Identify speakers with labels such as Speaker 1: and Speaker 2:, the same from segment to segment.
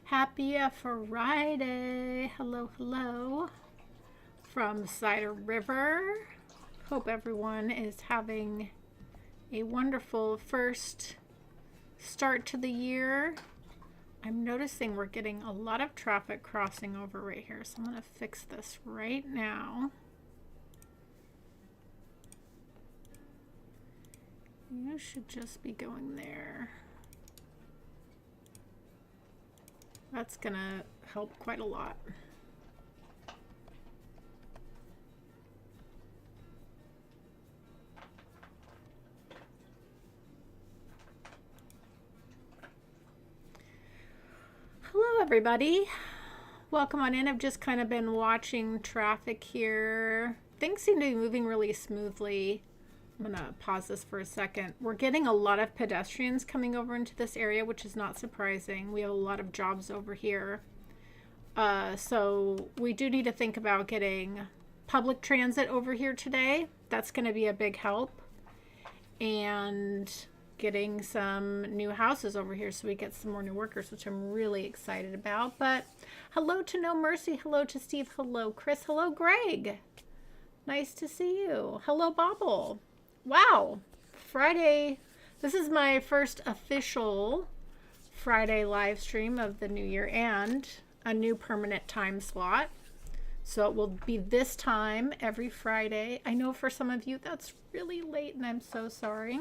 Speaker 1: Happy Friday. Hello, hello from Cider River. Hope everyone is having a wonderful first start to the year. I'm noticing we're getting a lot of traffic crossing over right here, so I'm going to fix this right now. You should just be going there. That's going to help quite a lot. Hello, everybody. Welcome on in. I've just kind of been watching traffic here. Things seem to be moving really smoothly. I'm going to pause this for a second. We're getting a lot of pedestrians coming over into this area, which is not surprising. We have a lot of jobs over here. So we do need to think about getting public transit over here today. That's going to be a big help. And getting some new houses over here so we get some more new workers, which I'm really excited about. But hello to No Mercy. Hello to Steve. Hello, Chris. Hello, Greg. Nice to see you. Hello, Bobble. Wow, Friday. This is my first official Friday live stream of the new year and a new permanent time slot. So it will be this time every Friday. I know for some of you that's really late and I'm so sorry.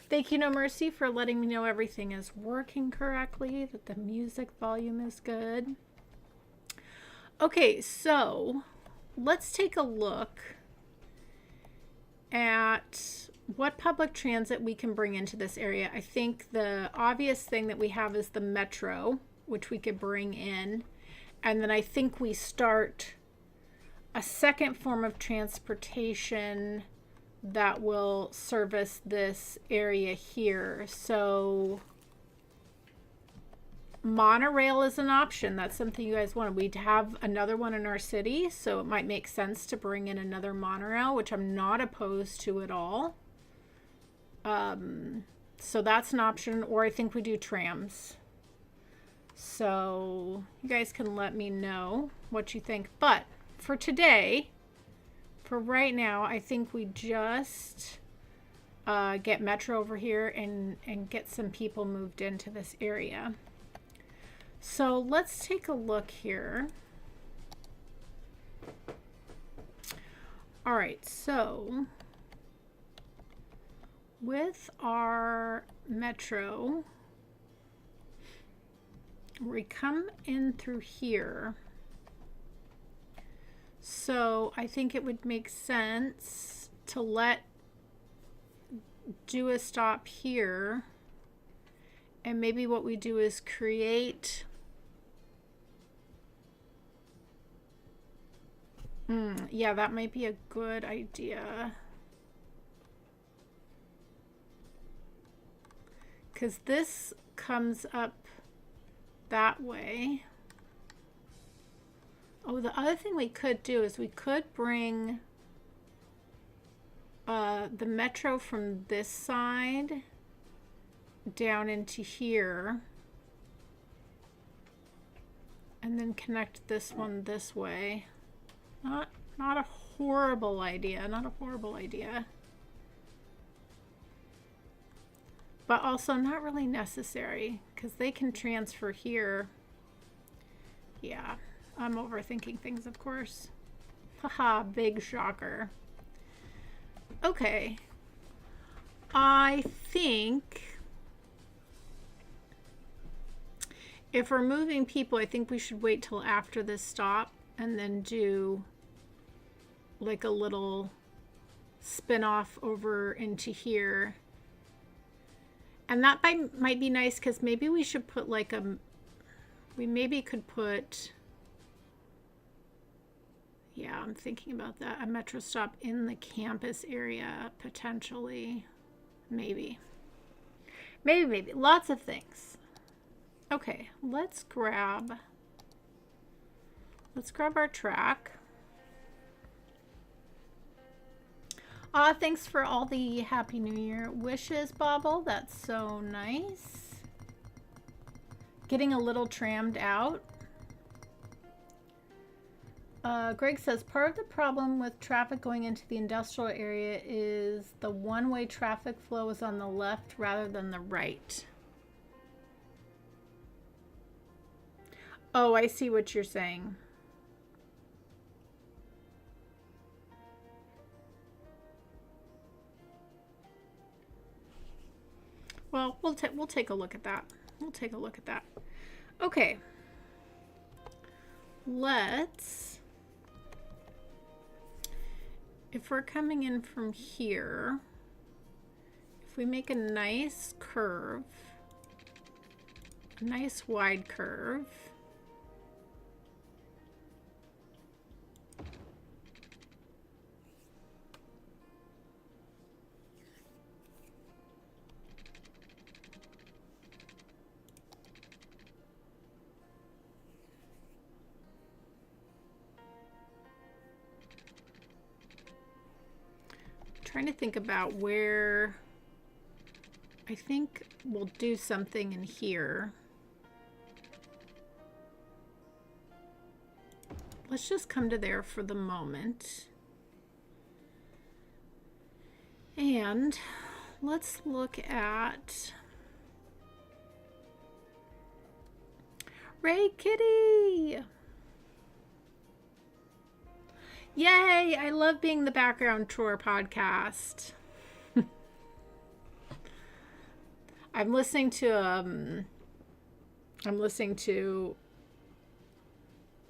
Speaker 1: Thank you, No Mercy, for letting me know everything is working correctly, that the music volume is good. Okay, so let's take a look at what public transit we can bring into this area. I think the obvious thing that we have is the metro, which we could bring in. And then I think we start a second form of transportation that will service this area here. So monorail is an option. That's something you guys want. We'd have another one in our city, so it might make sense to bring in another monorail, which I'm not opposed to at all. So that's an option, or I think we do trams. So you guys can let me know what you think. But for today, for right now, I think we just get metro over here and get some people moved into this area. So let's take a look here. All right, so with our metro, we come in through here. So I think it would make sense to do a stop here. And maybe what we do is create yeah, that might be a good idea. Because this comes up that way. Oh, the other thing we could do is we could bring the metro from this side down into here. And then connect this one this way. Not a horrible idea. Not a horrible idea. But also not really necessary because they can transfer here. Yeah, I'm overthinking things, of course. Haha, big shocker. Okay. I think if we're moving people, I think we should wait till after this stop and then do like a little spin off over into here. And that might be nice because maybe we should put like we maybe could put, yeah, I'm thinking about that, a metro stop in the campus area potentially. Maybe. Lots of things. Okay, let's grab our track. Thanks for all the Happy New Year wishes, Bobble. That's so nice. getting a little trammed out. Greg says, part of the problem with traffic going into the industrial area is the one-way traffic flow is on the left rather than the right. Oh, I see what you're saying. Well, we'll take a look at that. We'll take a look at that. Okay. Let's, if we're coming in from here, if we make a nice curve, a nice wide curve, trying to think about where I think we'll do something in here. Let's just come to there for the moment. And let's look at Ray Kitty. Yay! I love being the background tour podcast. I'm listening to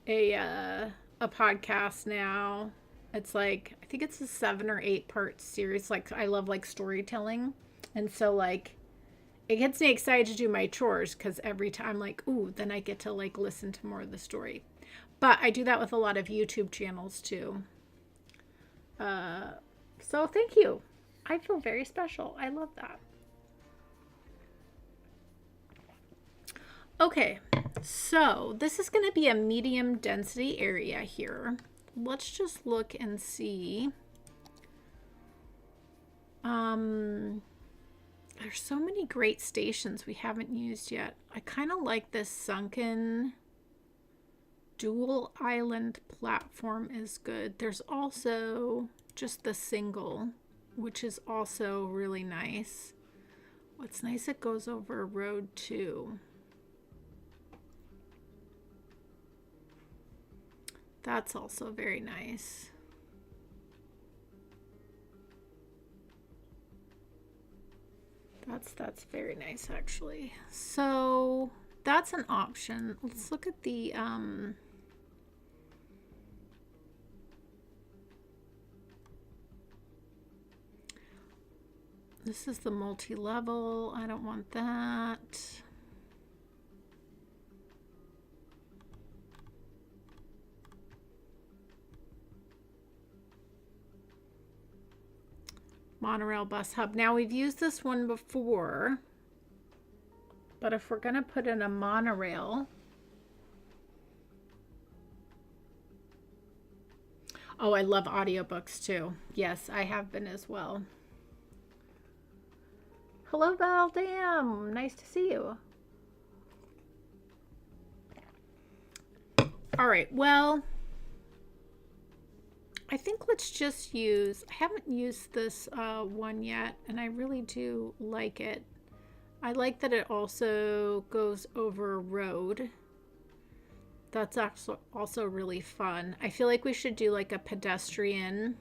Speaker 1: a podcast now. It's like, I think it's a 7 or 8 part series. Like, I love like storytelling, and so like it gets me excited to do my chores because every time like, ooh, then I get to like listen to more of the story. But I do that with a lot of YouTube channels too. So thank you. I feel very special. I love that. Okay, so this is going to be a medium density area here. Let's just look and see. There's so many great stations we haven't used yet. I kind of like this sunken dual island platform is good. There's also just the single, which is also really nice. What's nice, it goes over a road too. That's also very nice. That's very nice actually. So that's an option. Let's look at the this is the multi-level. I don't want that. Monorail bus hub. Now we've used this one before, but if we're going to put in a monorail, oh, I love audiobooks too. Yes, I have been as well. Hello, Val Dam. Nice to see you. All right, well, I think let's just use, I haven't used this one yet, and I really do like it. I like that it also goes over a road. That's also really fun. I feel like we should do like a pedestrian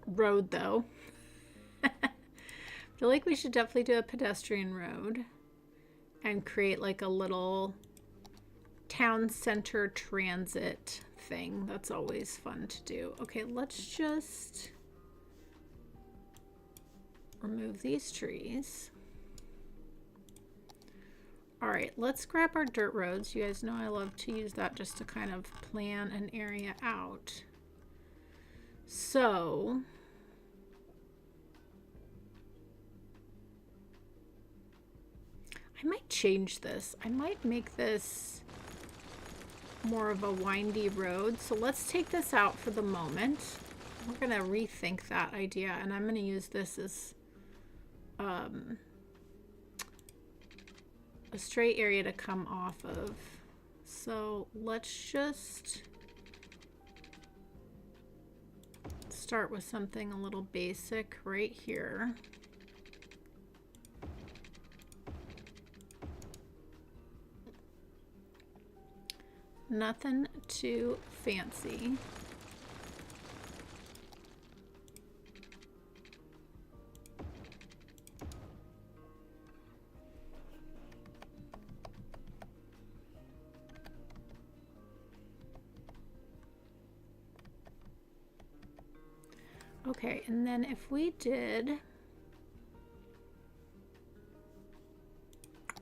Speaker 1: road though. I feel like we should definitely do a pedestrian road and create like a little town center transit thing. That's always fun to do. Okay, let's just remove these trees. All right, let's grab our dirt roads. You guys know I love to use that just to kind of plan an area out. So I might change this. I might make this more of a windy road. So let's take this out for the moment. We're gonna rethink that idea, and I'm gonna use this as a a straight area to come off of. So let's just start with something a little basic right here. Nothing too fancy. Okay, and then if we did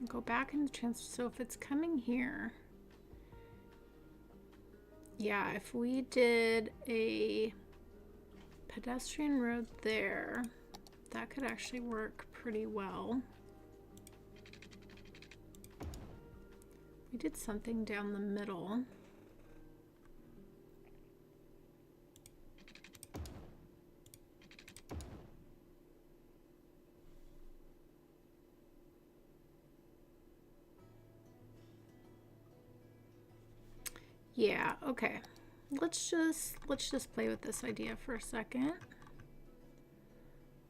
Speaker 1: go back in the transfer, so if it's coming here, yeah, if we did a pedestrian road there, that could actually work pretty well. We did something down the middle. Yeah, okay. Let's just play with this idea for a second.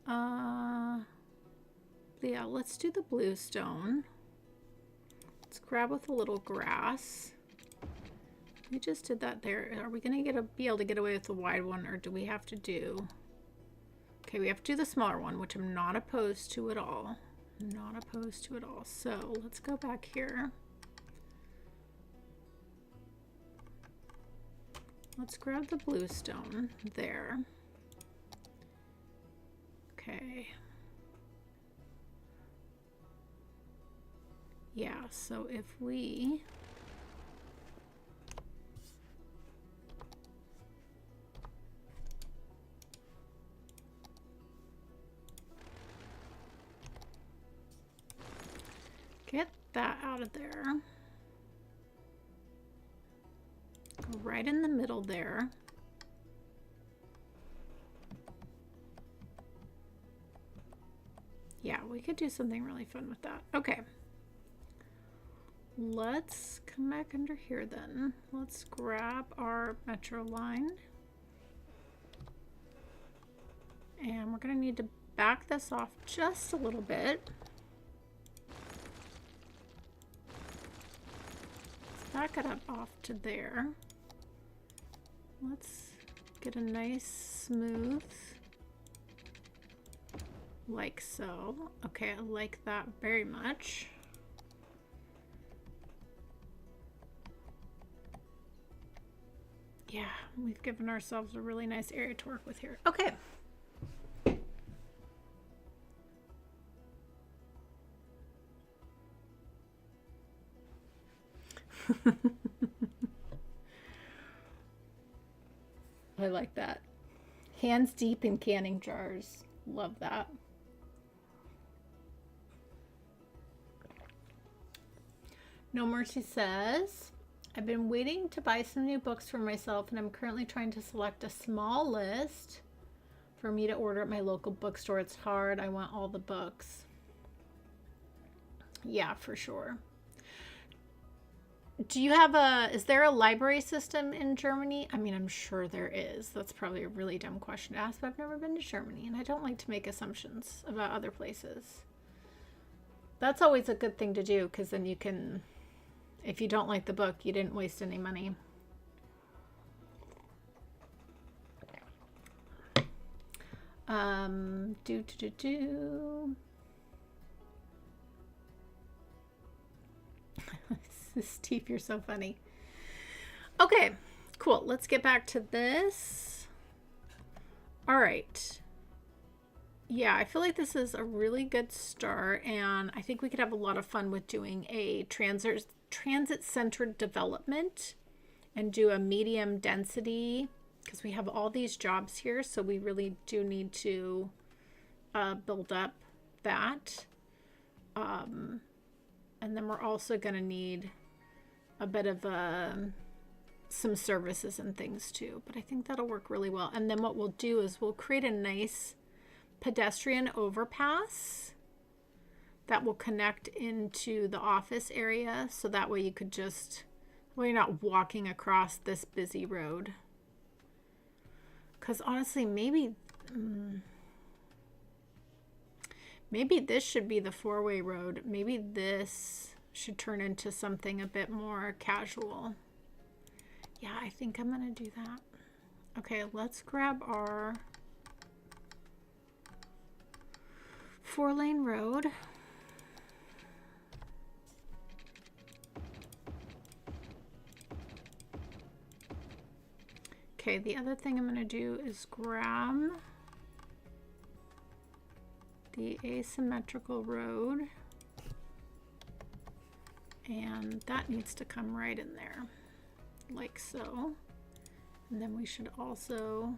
Speaker 1: Yeah, let's do the bluestone. Let's grab with a little grass. We just did that there. Are we gonna be able to get away with the wide one, or do we have to do? Okay, we have to do the smaller one, which I'm not opposed to at all. Not opposed to it all. So let's go back here. Let's grab the bluestone there. Okay. Yeah, so if we get that out of there. Go right in the middle there. Yeah, we could do something really fun with that. Okay. Let's come back under here then. Let's grab our metro line. And we're going to need to back this off just a little bit. Let's back it up off to there. Let's get a nice smooth, like so. Okay, I like that very much. Yeah, we've given ourselves a really nice area to work with here. Okay. I like that. Hands deep in canning jars. Love that. No Mercy says, I've been waiting to buy some new books for myself, and I'm currently trying to select a small list for me to order at my local bookstore. It's hard. I want all the books. Yeah, for sure. Do you have is there a library system in Germany? I mean, I'm sure there is. That's probably a really dumb question to ask, but I've never been to Germany, and I don't like to make assumptions about other places. That's always a good thing to do, because then you can, if you don't like the book, you didn't waste any money. Steve, you're so funny. Okay, cool. Let's get back to this. All right. Yeah, I feel like this is a really good start, and I think we could have a lot of fun with doing a transit-centered development and do a medium density, because we have all these jobs here, so we really do need to build up that. And then we're also going to need a bit of some services and things too, but I think that'll work really well. And then what we'll do is we'll create a nice pedestrian overpass that will connect into the office area. So that way you could just, well, you're not walking across this busy road. Because honestly, maybe this should be the 4-way road. Maybe this should turn into something a bit more casual. Yeah, I think I'm going to do that. Okay, let's grab our 4-lane road. Okay, the other thing I'm going to do is grab the asymmetrical road, and that needs to come right in there, like so. And then we should also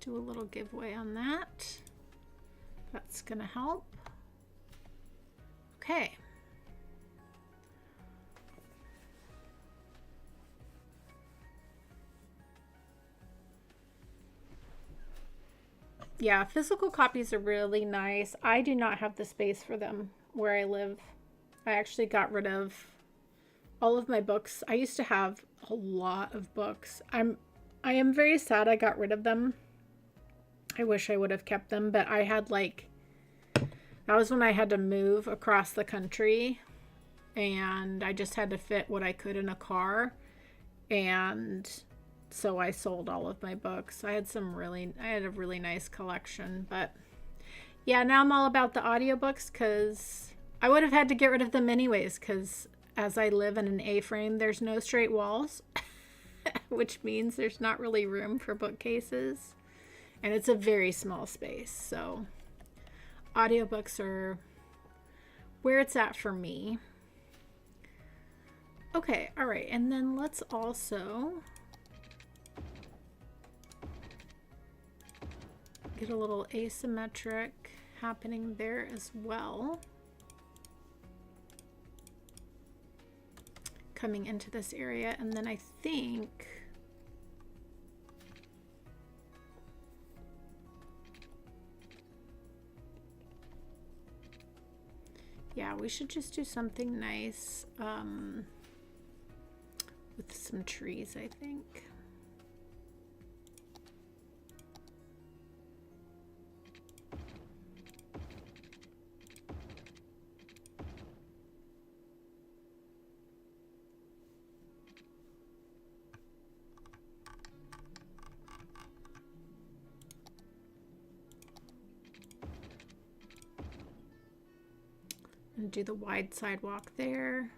Speaker 1: do a little giveaway on that. That's going to help. Okay. Yeah, physical copies are really nice. I do not have the space for them where I live. I actually got rid of all of my books. I used to have a lot of books. I am very sad I got rid of them. I wish I would have kept them, but I had that was when I had to move across the country, and I just had to fit what I could in a car, and so I sold all of my books. I had a really nice collection, but yeah, now I'm all about the audiobooks because I would have had to get rid of them anyways, because as I live in an A-frame, there's no straight walls, which means there's not really room for bookcases, and it's a very small space. So audiobooks are where it's at for me. Okay, all right, and then let's also get a little asymmetric happening there as well. Coming into this area, and then I think yeah, we should just do something nice with some trees, I think. And do the wide sidewalk there,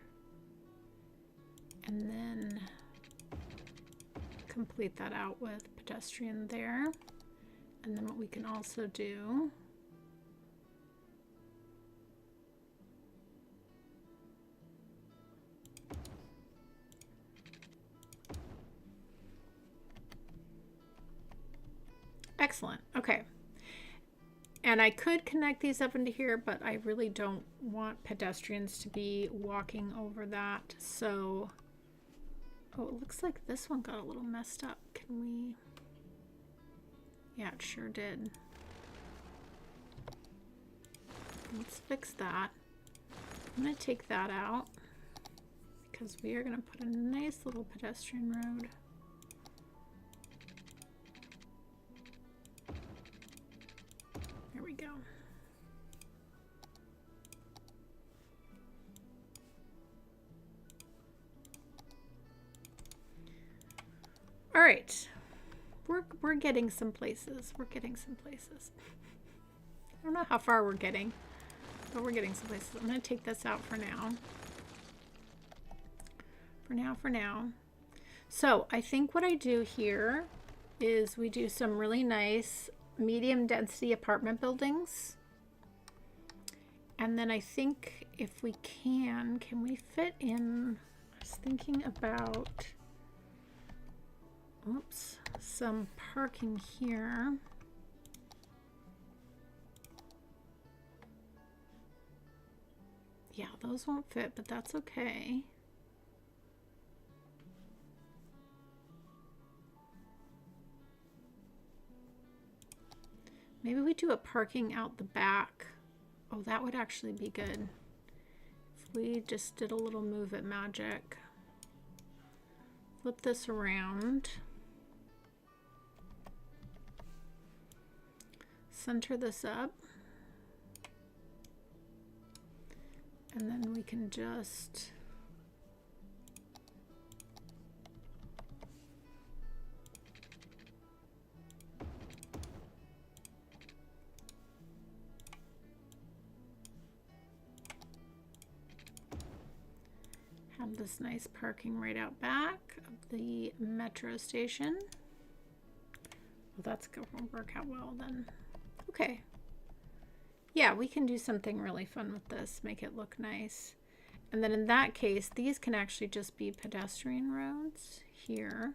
Speaker 1: and then complete that out with pedestrian there. And then what we can also do excellent. Okay. And I could connect these up into here, but I really don't want pedestrians to be walking over that. So, oh, it looks like this one got a little messed up. Can we? Yeah, it sure did. Let's fix that. I'm going to take that out because we are going to put a nice little pedestrian road. There we go. All right, we're getting some places. We're getting some places. I don't know how far we're getting, but we're getting some places. I'm going to take this out for now. For now. So I think what I do here is we do some really nice medium density apartment buildings, and then I think if we can we fit in, I was thinking about, oops, some parking here. Yeah, those won't fit, but that's okay. Maybe we do a parking out the back Oh, that would actually be good. If we just did a little move it magic. Flip this around. Center this up. And then we can just have this nice parking right out back of the metro station. Well, that's going to work out well then. Okay. Yeah, we can do something really fun with this, make it look nice. And then in that case, these can actually just be pedestrian roads here.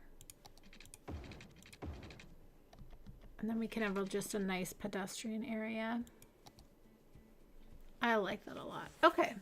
Speaker 1: And then we can have just a nice pedestrian area. I like that a lot. Okay.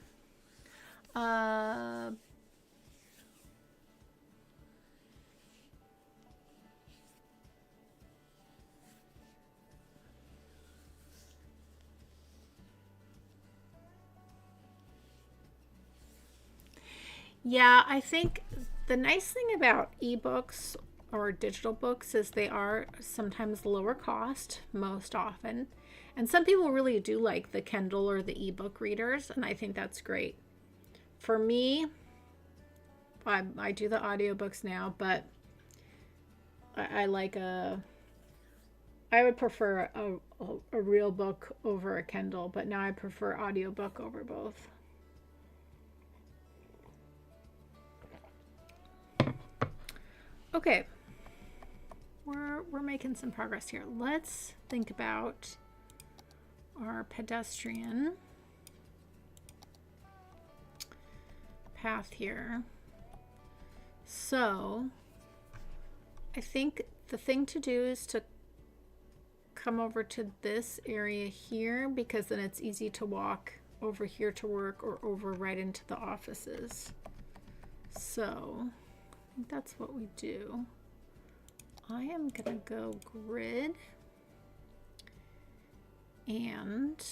Speaker 1: Yeah, I think the nice thing about ebooks or digital books is they are sometimes lower cost, most often. And some people really do like the Kindle or the ebook readers, and I think that's great. For me, I do the audiobooks now, but I like I would prefer a real book over a Kindle, but now I prefer audiobook over both. Okay, we're making some progress here. Let's think about our pedestrian path here. So I think the thing to do is to come over to this area here, because then it's easy to walk over here to work or over right into the offices. So I think that's what we do. I am gonna go grid and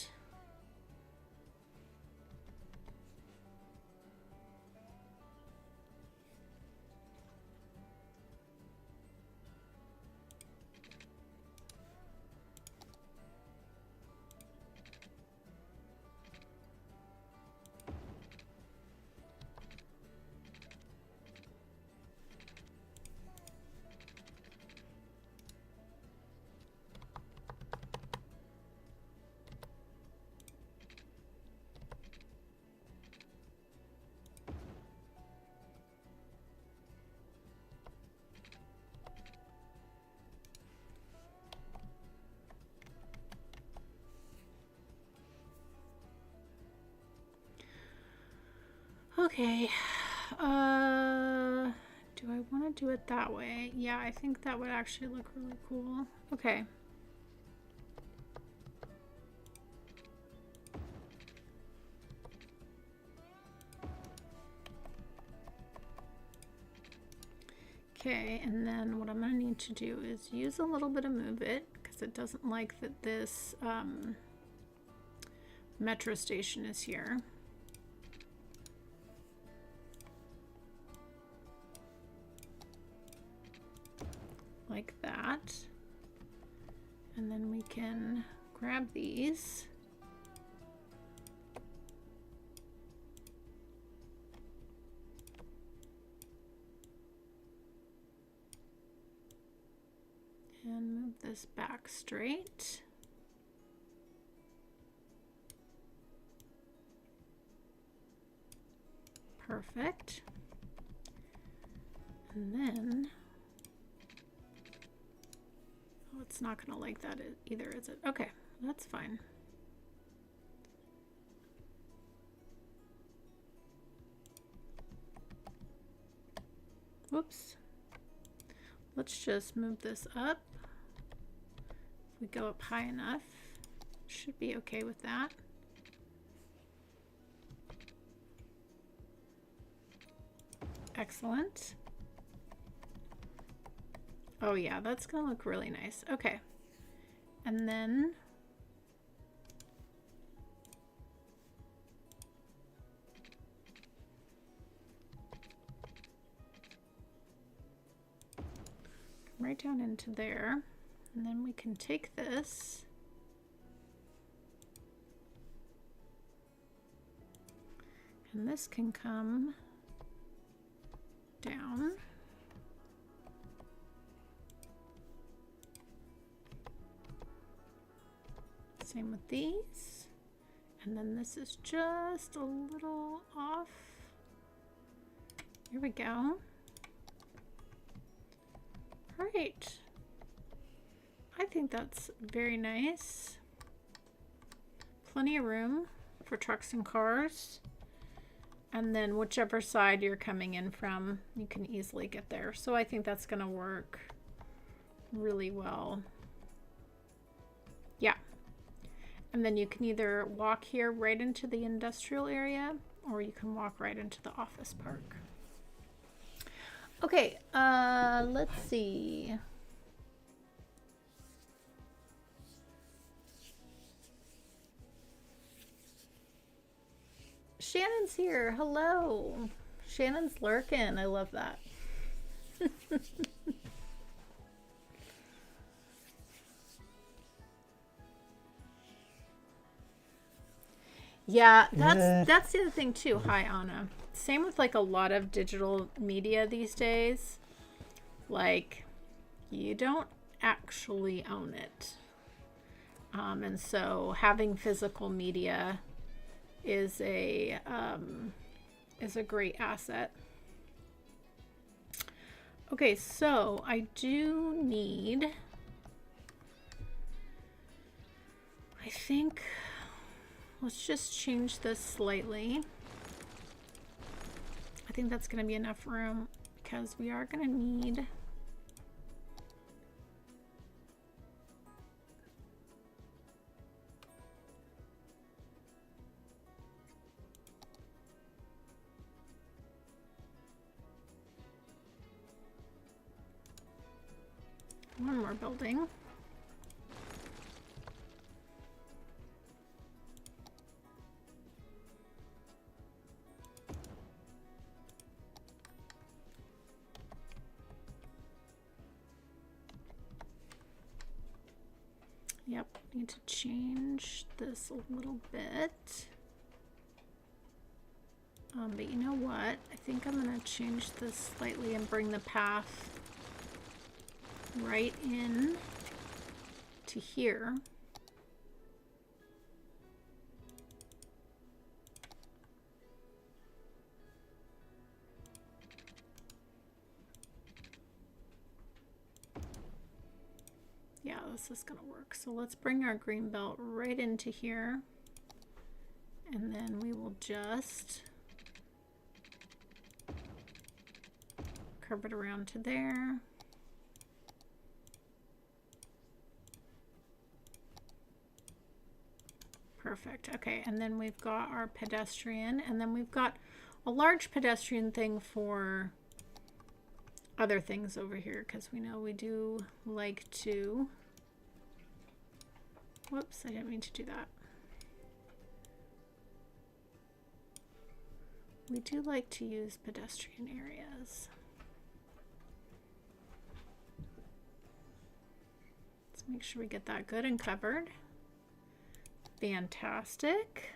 Speaker 1: okay, do I want to do it that way? Yeah, I think that would actually look really cool. Okay. Okay, and then what I'm going to need to do is use a little bit of move it, because it doesn't like that this metro station is here. Like that. And then we can grab these. And move this back straight. Perfect. And then, oh, it's not going to like that either, is it? Okay, that's fine. Whoops. Let's just move this up. If we go up high enough, should be okay with that. Excellent. Oh yeah, that's gonna look really nice. Okay. And then right down into there. And then we can take this and this can come down. Same with these. And then this is just a little off. Here we go. All right. I think that's very nice. Plenty of room for trucks and cars. And then whichever side you're coming in from, you can easily get there. So I think that's going to work really well. Yeah. And then you can either walk here right into the industrial area, or you can walk right into the office park. Okay, let's see. Shannon's here. Hello. Shannon's lurking. I love that. Yeah, that's the other thing too. Hi, Anna. Same with like a lot of digital media these days. Like, you don't actually own it. And so having physical media is a great asset. Okay, so I do need, I think, let's just change this slightly. I think that's going to be enough room because we are going to need one more building. Yep, need to change this a little bit. But you know what? I think I'm going to change this slightly and bring the path right in to here. Yeah, this is gonna work. So let's bring our green belt right into here, and then we will just curve it around to there. Perfect. Okay, and then we've got our pedestrian, and then we've got a large pedestrian thing for other things over here, because we know we do like to, whoops, I didn't mean to do that. We do like to use pedestrian areas. Let's make sure we get that good and covered. Fantastic.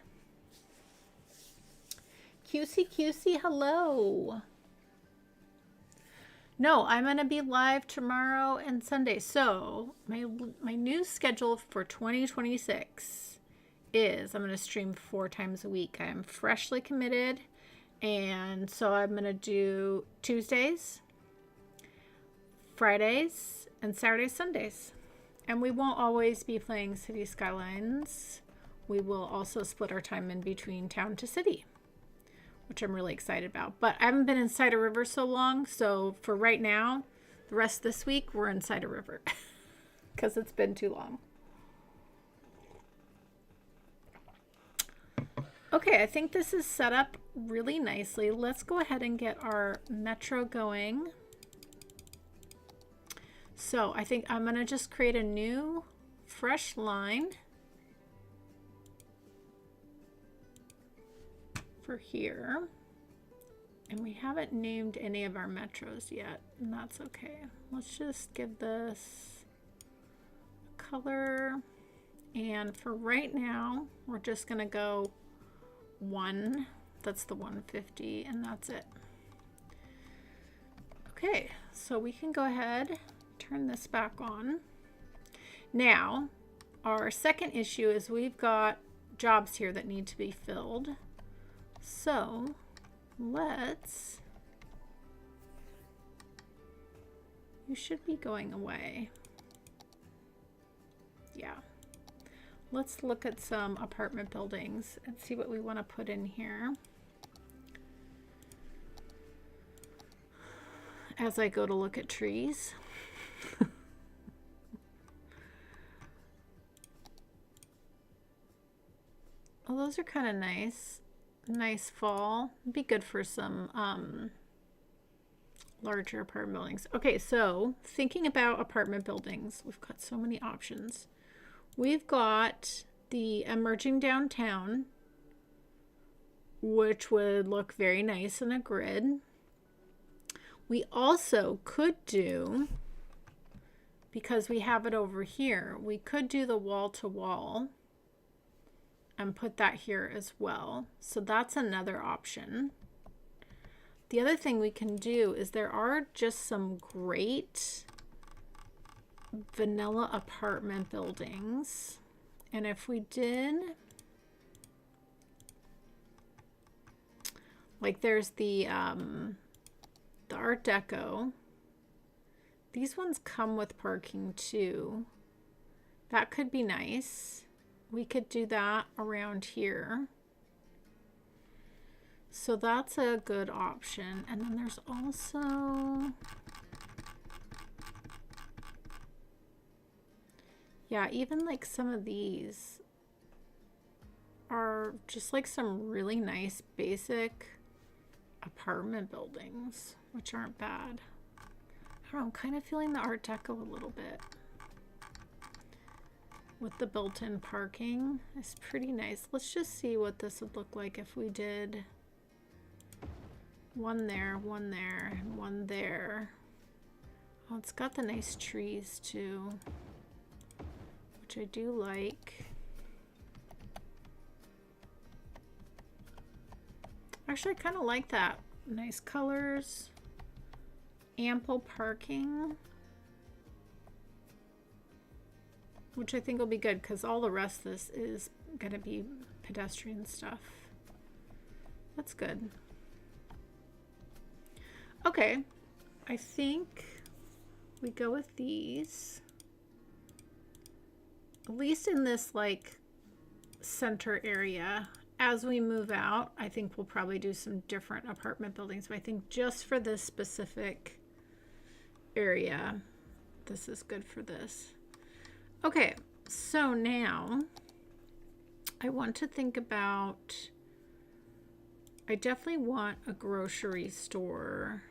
Speaker 1: QC, hello. No, I'm going to be live tomorrow and Sunday. So my new schedule for 2026 is I'm going to stream 4 times a week. I am freshly committed. And so I'm going to do Tuesdays, Fridays, and Saturdays, Sundays. And we won't always be playing City Skylines. We will also split our time in between town to city, which I'm really excited about. But I haven't been in Cider River so long, so for right now, the rest of this week, we're in Cider River because it's been too long. Okay, I think this is set up really nicely. Let's go ahead and get our metro going. So I think I'm going to just create a new, fresh line for here. And we haven't named any of our metros yet, and that's okay. Let's just give this a color. And for right now, we're just gonna go 1. That's the 150, and that's it. Okay, so we can go ahead, turn this back on. Now, our second issue is we've got jobs here that need to be filled. So let's, you should be going away. Yeah. Let's look at some apartment buildings and see what we want to put in here. As I go to look at trees. Oh, those are kind of nice. Nice fall. Be good for some larger apartment buildings. Okay, so thinking about apartment buildings, we've got so many options. We've got the emerging downtown, which would look very nice in a grid. We also could do, because we have it over here, we could do the wall to wall and put that here as well. So that's another option. The other thing we can do is there are just some great vanilla apartment buildings. And if we did, like there's the Art Deco. These ones come with parking too. That could be nice. We could do that around here. So that's a good option. And then there's also, yeah, even like some of these are just like some really nice basic apartment buildings, which aren't bad. I don't know, I'm kind of feeling the Art Deco a little bit. With the built-in parking, it's pretty nice. Let's just see what this would look like if we did one there, one there, and one there. Oh, it's got the nice trees too, which I do like. Actually, I kind of like that. Nice colors, ample parking, which I think will be good because all the rest of this is going to be pedestrian stuff. That's good. Okay, I think we go with these. At least in this like center area. As we move out, I think we'll probably do some different apartment buildings, but I think just for this specific area, this is good for this. Okay, so now I want to think about, I definitely want a grocery store.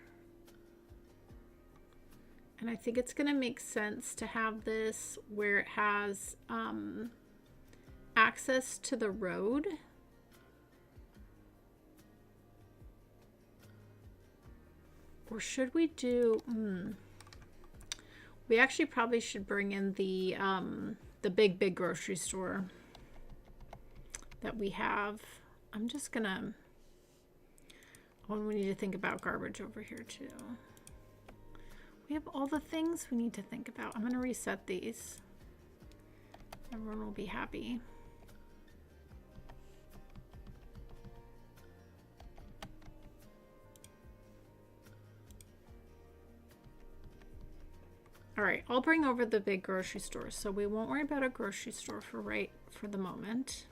Speaker 1: And I think it's going to make sense to have this where it has access to the road. Or should we do, we actually probably should bring in the big grocery store that we have. I'm just gonna, oh, we need to think about garbage over here too. We have all the things we need to think about. I'm gonna reset these. Everyone will be happy. All right, I'll bring over the big grocery store, so we won't worry about a grocery store for the moment.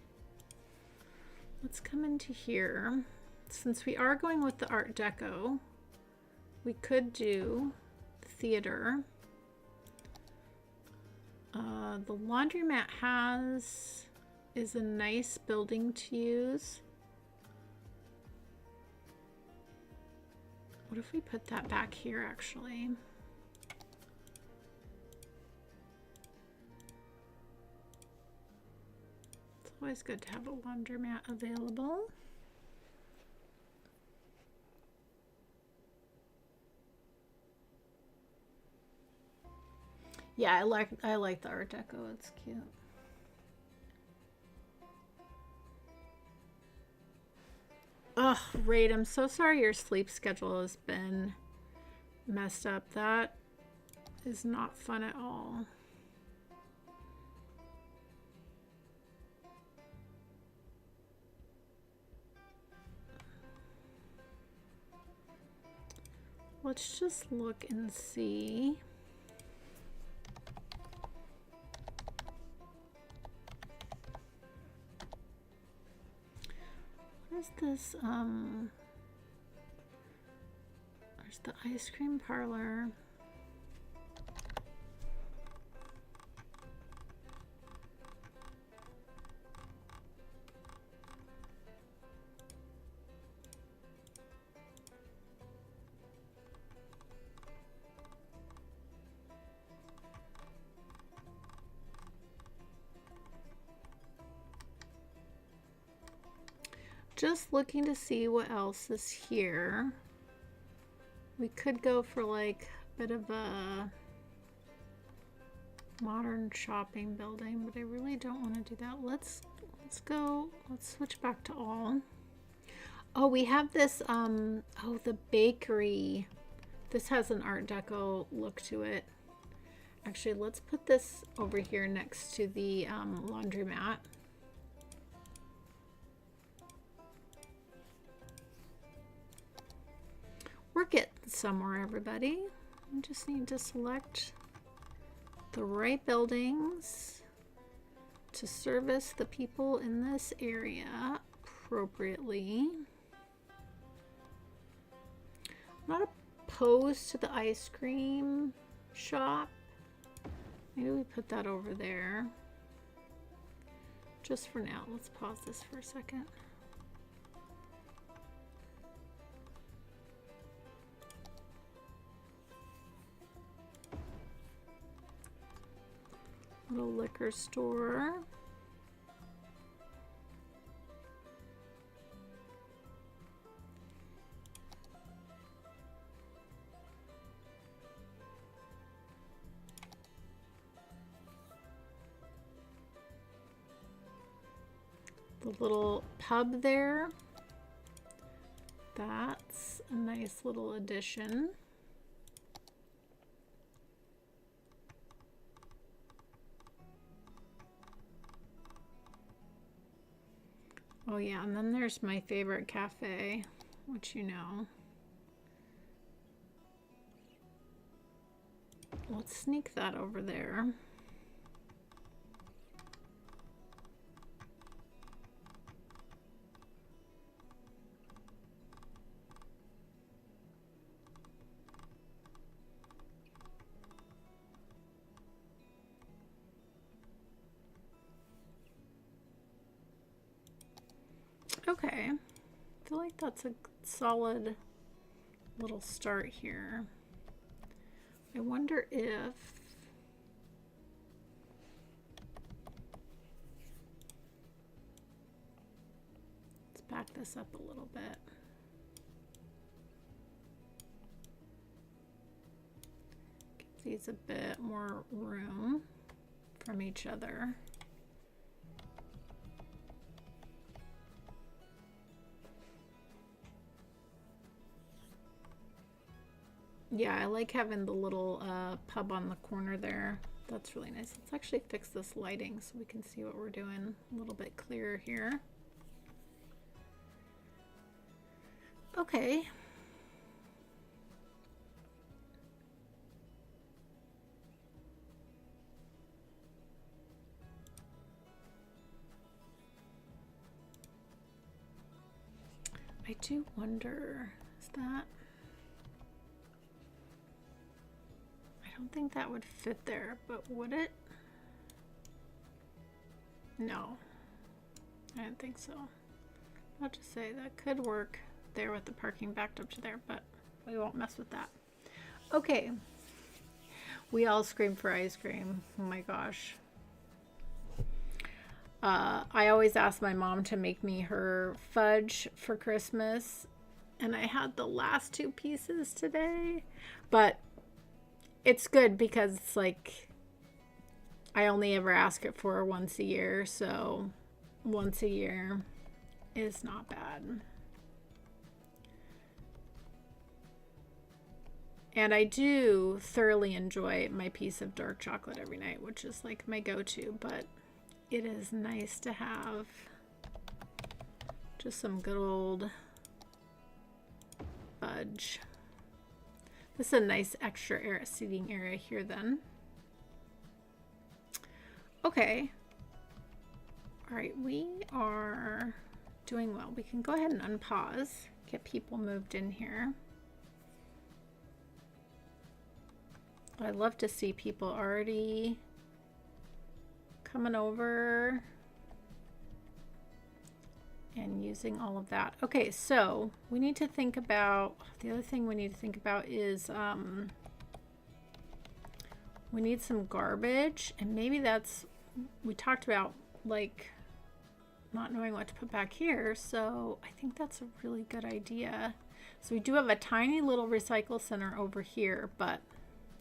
Speaker 1: Let's come into here. Since we are going with the Art Deco, we could do theater. The laundromat is a nice building to use. What if we put that back here actually? Always good to have a laundromat available. Yeah, I like the Art Deco. It's cute. Oh, Raid, I'm so sorry your sleep schedule has been messed up. That is not fun at all. Let's just look and see. What is this? There's the ice cream parlor. Just looking to see what else is here. We could go for like a bit of a modern shopping building, but I really don't want to do that. Let's switch back to all. Oh, we have this oh, the bakery. This has an Art Deco look to it. Actually, let's put this over here next to the laundromat. We're getting somewhere, everybody. We just need to select the right buildings to service the people in this area appropriately. I'm not opposed to the ice cream shop. Maybe we put that over there. Just for now. Let's pause this for a second. Little liquor store. The little pub there. That's a nice little addition. Oh yeah, and then there's my favorite cafe, which you know. Let's sneak that over there. Okay, I feel like that's a solid little start here. I wonder if let's back this up a little bit. Give these a bit more room from each other. Yeah, I like having the little pub on the corner there. That's really nice. Let's actually fix this lighting so we can see what we're doing a little bit clearer here. Okay. I do wonder, is that... I don't think that would fit there, but would it? No, I don't think so. I'll just say that could work there with the parking backed up to there, but we won't mess with that. Okay, we all scream for ice cream. Oh my gosh. I always ask my mom to make me her fudge for Christmas, and I had the last 2 pieces today, but it's good because it's like I only ever ask it for once a year, so once a year is not bad. And I do thoroughly enjoy my piece of dark chocolate every night, which is like my go-to, but it is nice to have just some good old fudge. This is a nice extra seating area here then. Okay. All right, we are doing well. We can go ahead and unpause, get people moved in here. I love to see people already coming over and using all of that. Okay, so we need to think about, the other thing we need to think about is we need some garbage, and maybe that's, we talked about like not knowing what to put back here, so I think that's a really good idea. So we do have a tiny little recycle center over here, but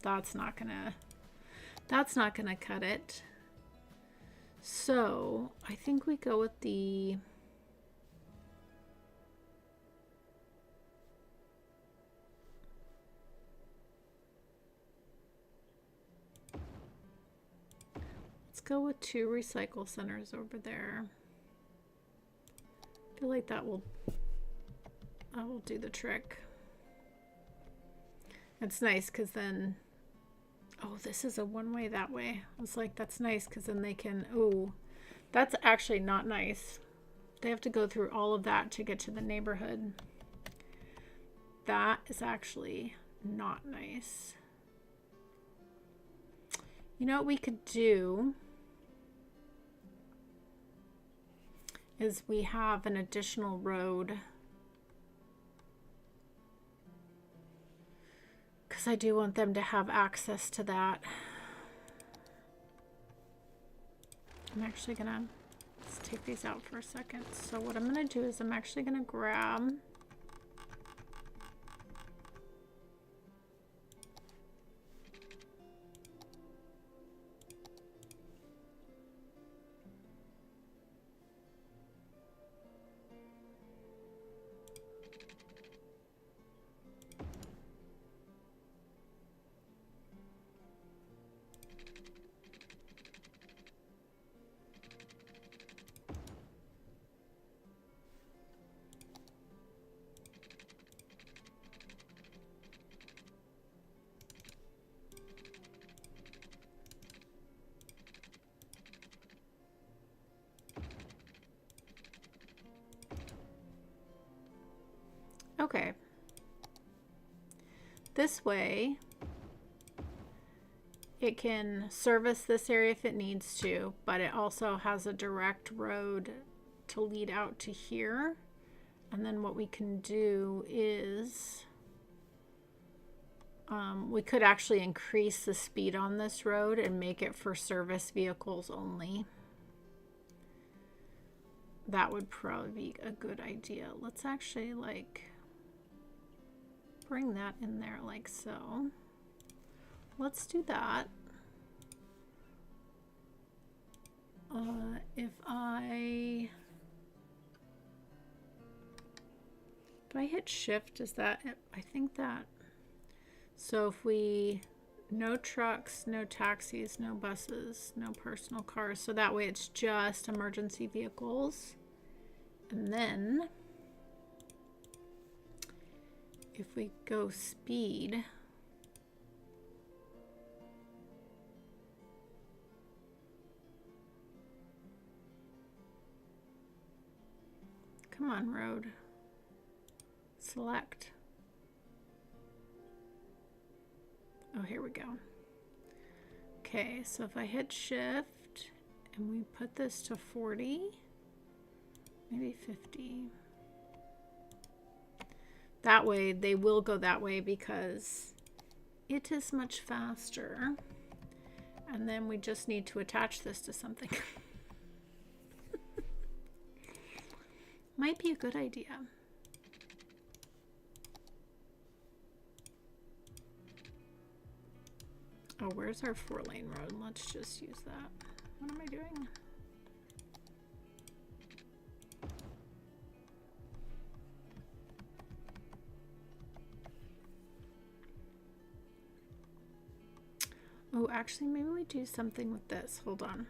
Speaker 1: that's not gonna cut it. So I think we go with the let's go with 2 recycle centers over there. I feel like that will do the trick. It's nice because then, oh, this is a one-way that way. I was like, that's nice because then they can, oh, that's actually not nice. They have to go through all of that to get to the neighborhood. That is actually not nice. You know what we could do is we have an additional road, because I do want them to have access to that. I'm actually gonna, let's take these out for a second. So what I'm gonna do is I'm actually gonna grab okay. This way, it can service this area if it needs to, but it also has a direct road to lead out to here. And then what we can do is we could actually increase the speed on this road and make it for service vehicles only. That would probably be a good idea. Let's actually like bring that in there like so. Let's do that. If I hit shift, is that it? I think that, so if we, no trucks, no taxis, no buses, no personal cars, so that way it's just emergency vehicles. And then if we go speed, come on, road, select. Oh, here we go. Okay, so if I hit shift and we put this to 40, maybe 50. That way they will go that way because it is much faster. And then we just need to attach this to something. Might be a good idea. Oh, where's our 4-lane road? Let's just use that. What am I doing? Oh, actually, maybe we do something with this. Hold on.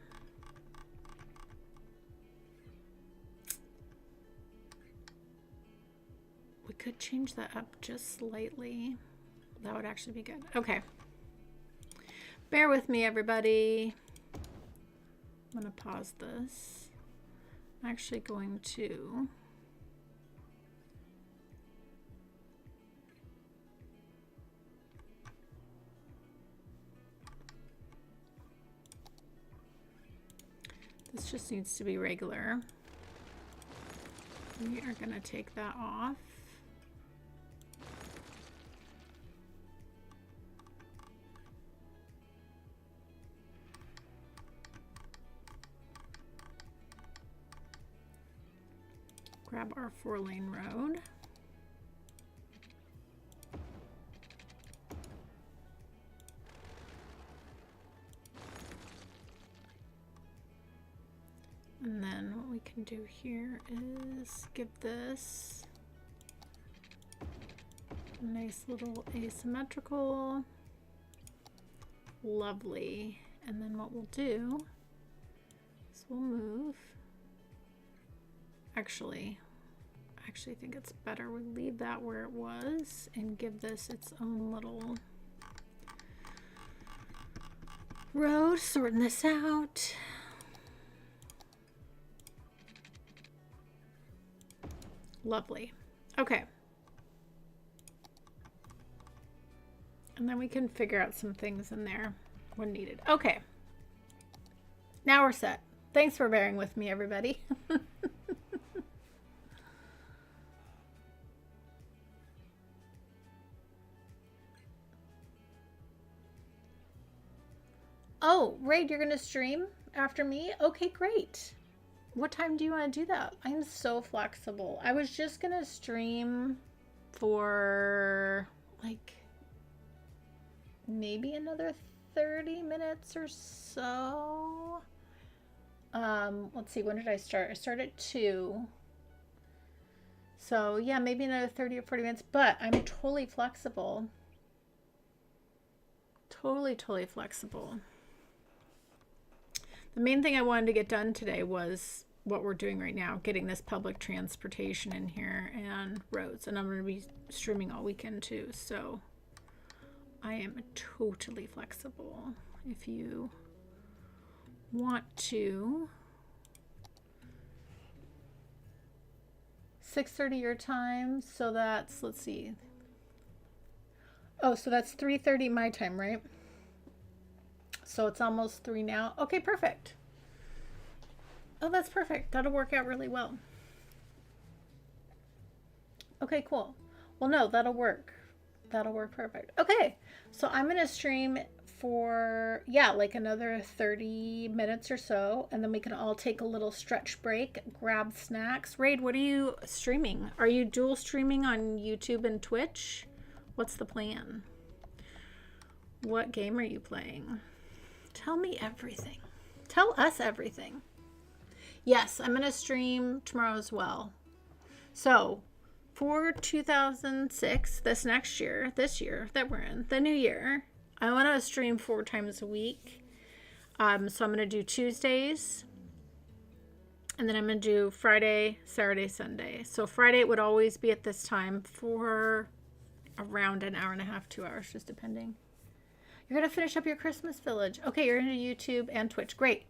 Speaker 1: We could change that up just slightly. That would actually be good. Okay. Bear with me, everybody. I'm going to pause this. I'm actually going to... This just needs to be regular. We are going to take that off. Grab our 4-lane road. And then what we can do here is give this a nice little asymmetrical. Lovely. And then what we'll do is we'll move. Actually, I actually think it's better we leave that where it was and give this its own little road. Sorting this out. Lovely. Okay. And then we can figure out some things in there when needed. Okay. Now we're set. Thanks for bearing with me, everybody. Oh, Raid, you're going to stream after me? Okay, great. What time do you want to do that? I'm so flexible. I was just going to stream for like maybe another 30 minutes or so. Let's see, when did I start? I started at 2. So yeah, maybe another 30 or 40 minutes, but I'm totally flexible. Totally flexible. The main thing I wanted to get done today was what we're doing right now, getting this public transportation in here and roads. And I'm going to be streaming all weekend too. So I am totally flexible. If you want to. 6:30 your time. So that's, let's see. Oh, so that's 3:30 my time, right? So it's almost 3 now. Okay, perfect. Oh, that's perfect. That'll work out really well. Okay, cool. Well, no, that'll work. That'll work perfect. Okay, so I'm going to stream for, yeah, like another 30 minutes or so. And then we can all take a little stretch break, grab snacks. Raid, what are you streaming? Are you dual streaming on YouTube and Twitch? What's the plan? What game are you playing? Tell me everything. Tell us everything. Yes, I'm going to stream tomorrow as well. So for 2006, this year that we're in, the new year, I want to stream 4 times a week. So I'm going to do Tuesdays. And then I'm going to do Friday, Saturday, Sunday. So Friday it would always be at this time for around an hour and a half, 2 hours, just depending. You're going to finish up your Christmas village. Okay, you're into YouTube and Twitch. Great.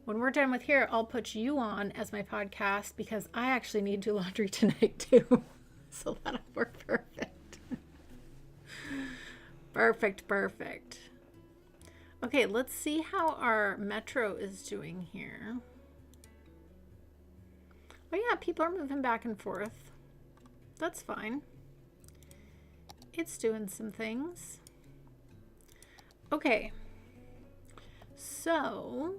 Speaker 1: When we're done with here, I'll put you on as my podcast because I actually need to do laundry tonight too. So that'll work perfect. Perfect. Okay, let's see how our metro is doing here. Oh yeah, people are moving back and forth. That's fine. It's doing some things. Okay, so,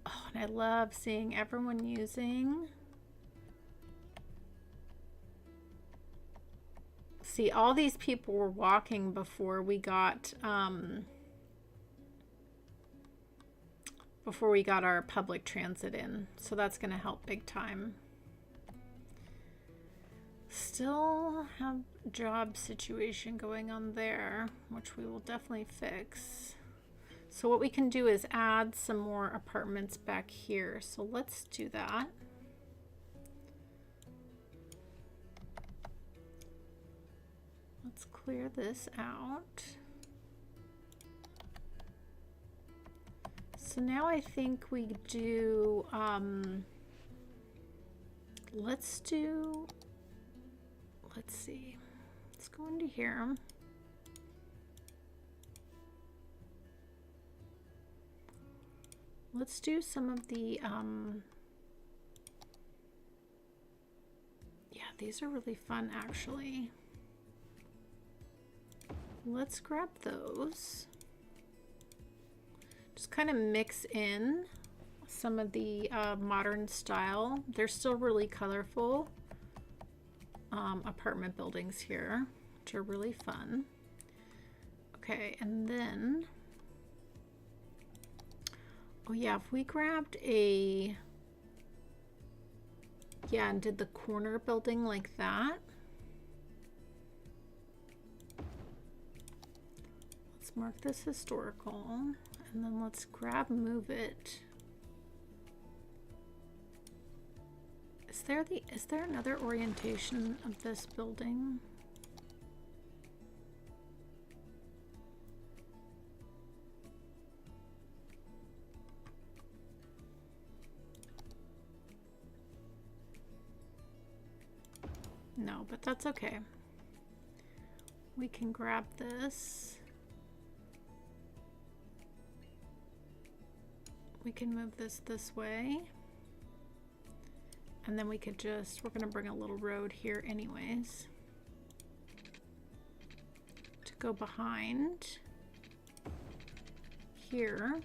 Speaker 1: oh, and I love seeing everyone using See, all these people were walking before we got our public transit in. So that's going to help big time. Still have a job situation going on there, which we will definitely fix. So what we can do is add some more apartments back here. So let's do that. Let's clear this out. So now I think we do, let's see, let's go into here. Let's do some of the, yeah, these are really fun actually. Let's grab those. Just kind of mix in some of the modern style. They're still really colorful apartment buildings here, which are really fun. Okay, and then, oh yeah, if we grabbed a, yeah, and did the corner building like that. Let's mark this historical, and then let's grab, move it. Is there another orientation of this building? No, but that's okay. We can grab this. We can move this way. And then we could just, we're going to bring a little road here anyways to go behind here.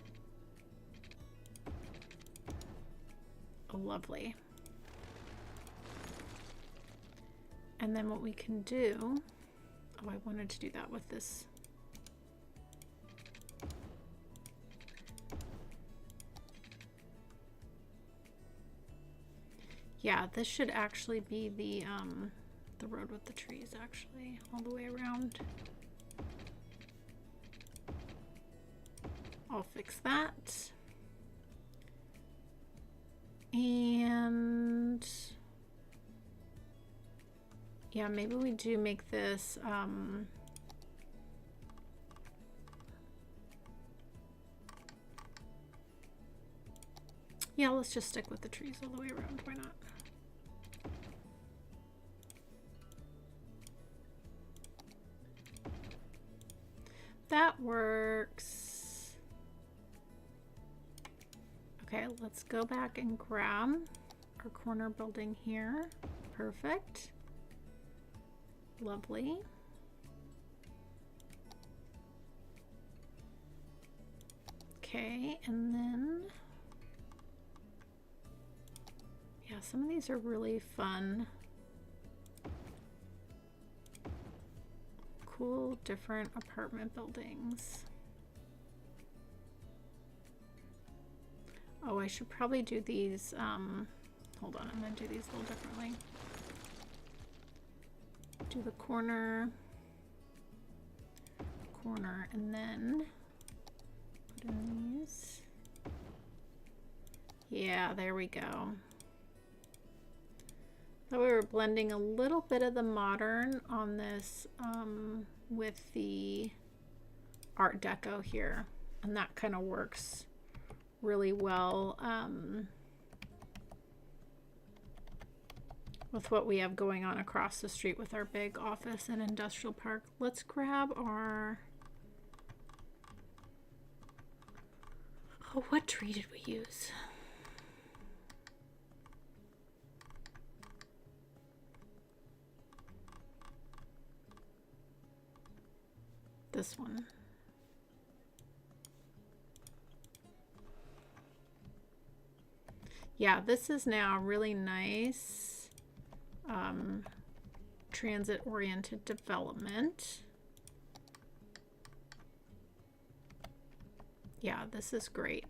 Speaker 1: Oh, lovely. And then what we can do, oh, I wanted to do that with this. Yeah, this should actually be the road with the trees actually, all the way around. I'll fix that. And yeah, maybe we do make this yeah, let's just stick with the trees all the way around. Why not? That works. Okay, let's go back and grab our corner building here. Perfect. Lovely. Okay, and then yeah, some of these are really fun. Cool, different apartment buildings. Oh, I should probably do these, hold on, I'm gonna do these a little differently. Do the corner, and then put in these. Yeah, there we go. So we were blending a little bit of the modern on this with the Art Deco here, and that kind of works really well with what we have going on across the street with our big office and industrial park. Let's grab our, oh, what tree did we use? This one. Yeah, this is now really nice transit-oriented development. Yeah, this is great.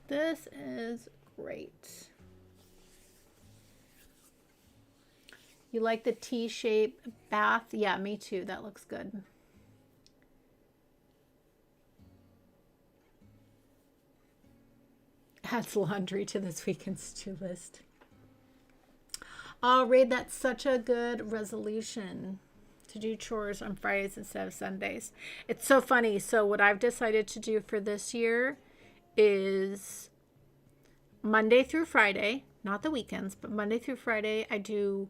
Speaker 1: This is great. You like the T-shape bath? Yeah, me too. That looks good. Adds laundry to this weekend's to-do list. Oh, Raid, that's such a good resolution to do chores on Fridays instead of Sundays. It's so funny. So what I've decided to do for this year is Monday through Friday, not the weekends, but Monday through Friday, I do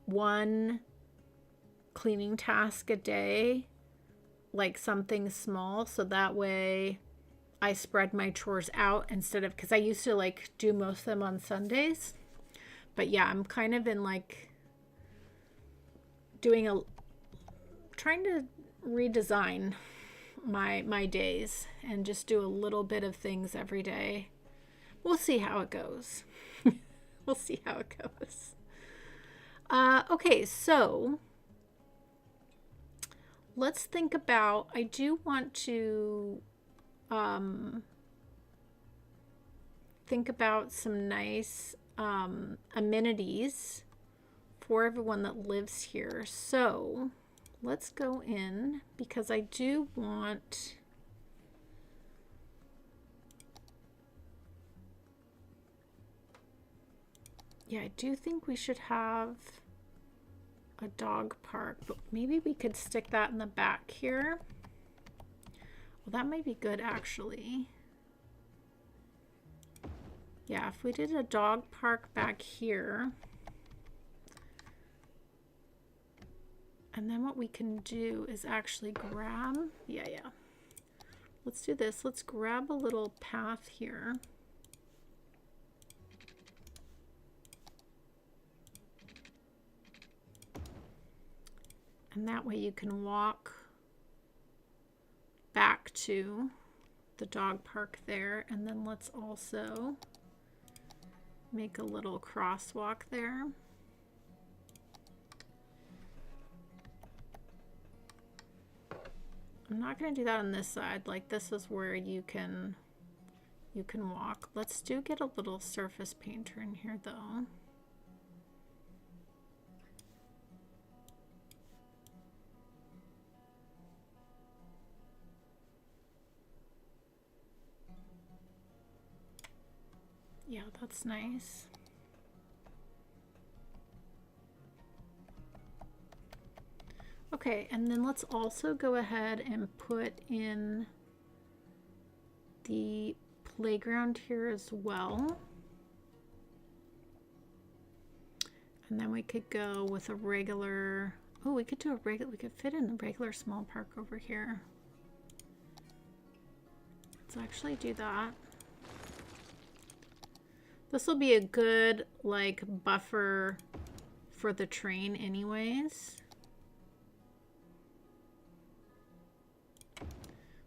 Speaker 1: one cleaning task a day, like something small, so that way I spread my chores out instead of, because I used to like do most of them on Sundays. But yeah, I'm kind of in like trying to redesign my days and just do a little bit of things every day. We'll see how it goes. We'll see how it goes. Okay, so let's think about, I do want to think about some nice amenities for everyone that lives here. So let's go in, because I do want, yeah, I do think we should have a dog park, but maybe we could stick that in the back here. Well, that might be good actually. Yeah, if we did a dog park back here. And then what we can do is actually grab, yeah. Let's do this. Let's grab a little path here. And that way you can walk back to the dog park there. And then let's also make a little crosswalk there. I'm not going to do that on this side. Like, this is where you can walk. Let's get a little surface painter in here though. Yeah, that's nice. Okay, and then let's also go ahead and put in the playground here as well. And then we could go with a regular, oh, we could do a regular, we could fit in a regular small park over here. Let's actually do that. This will be a good like buffer for the train anyways.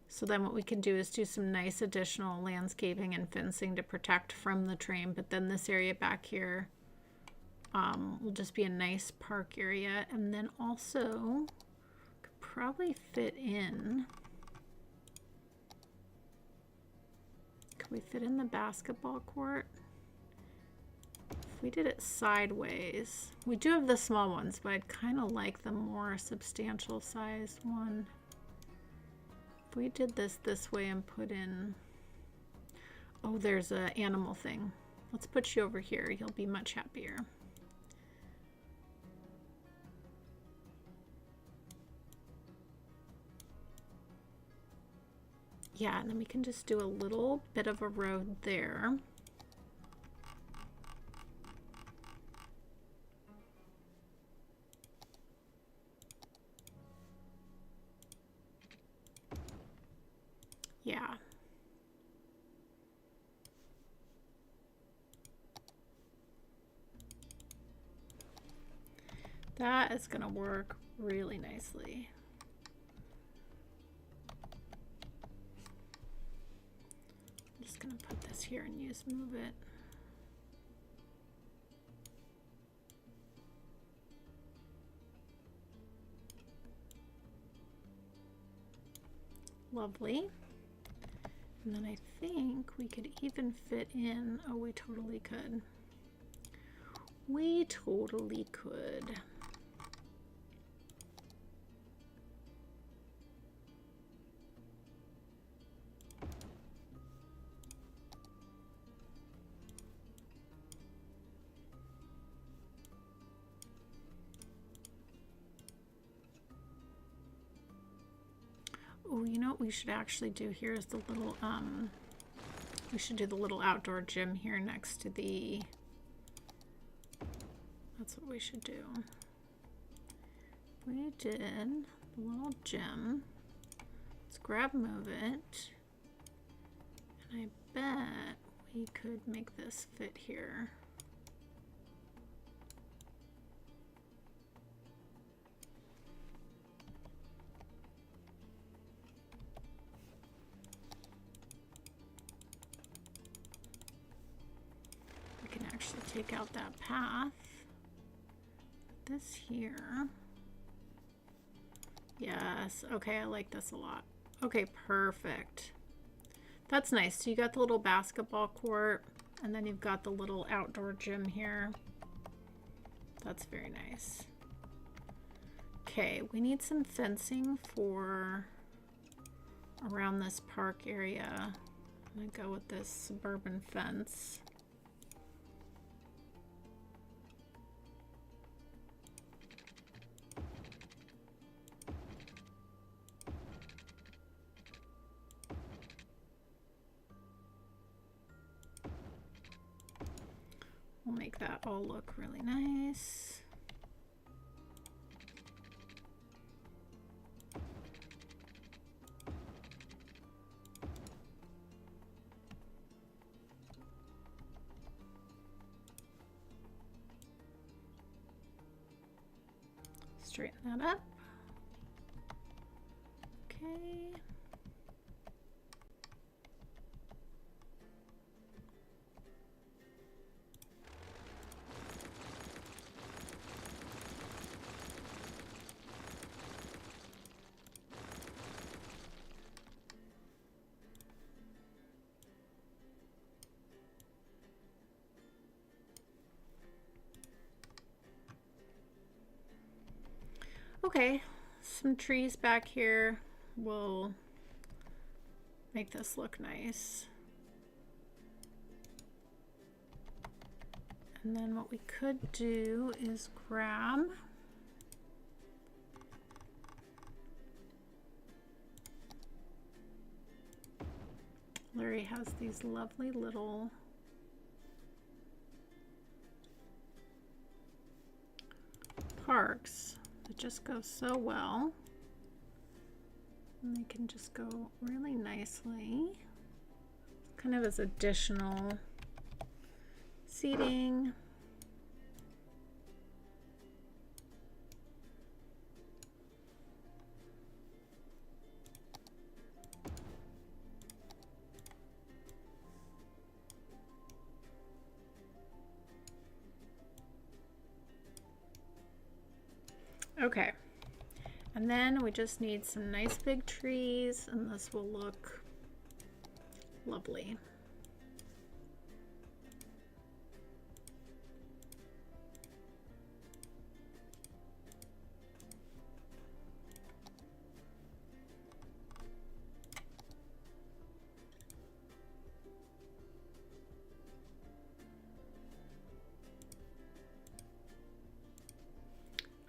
Speaker 1: So then what we can do is do some nice additional landscaping and fencing to protect from the train. But then this area back here will just be a nice park area. And then also could probably fit in. Could we fit in the basketball court? If we did it sideways. We do have the small ones, but I'd kind of like the more substantial sized one. If we did this way and put in, oh, there's an animal thing. Let's put you over here. You'll be much happier. Yeah, and then we can just do a little bit of a road there. Yeah. That is going to work really nicely. I'm just going to put this here and move it. Lovely. And then I think we could even fit in, oh, we totally could. We totally could. Oh, you know what we should actually do here is the little, we should do the little outdoor gym here next to the, that's what we should do. We did the little gym. Let's grab move it. And I bet we could make this fit here. Take out that path. This here. Yes. Okay, I like this a lot. Okay, perfect. That's nice. So you got the little basketball court, and then you've got the little outdoor gym here. That's very nice. Okay, we need some fencing for around this park area. I'm gonna go with this suburban fence. We'll make that all look really nice. Straighten that up. Okay. Okay, some trees back here will make this look nice. And then what we could do is grab Larry has these lovely little parks that just go so well, and they can just go really nicely, kind of as additional seating. Okay, and then we just need some nice big trees, and this will look lovely.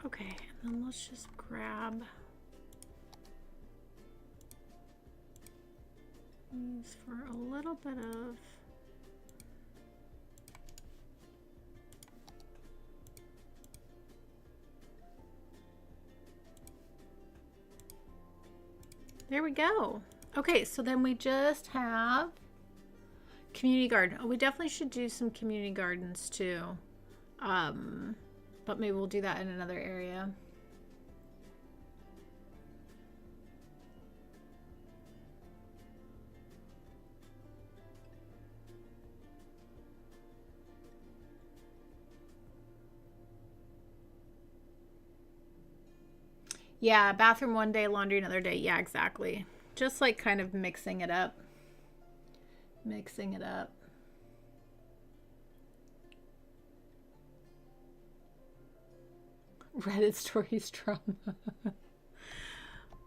Speaker 1: Okay, and then let's just grab these for a little bit of there we go. Okay, so then we just have community garden. Oh, we definitely should do some community gardens too. But maybe we'll do that in another area. Yeah, bathroom one day, laundry another day. Yeah, exactly. Just like kind of mixing it up. Mixing it up. Reddit stories drama.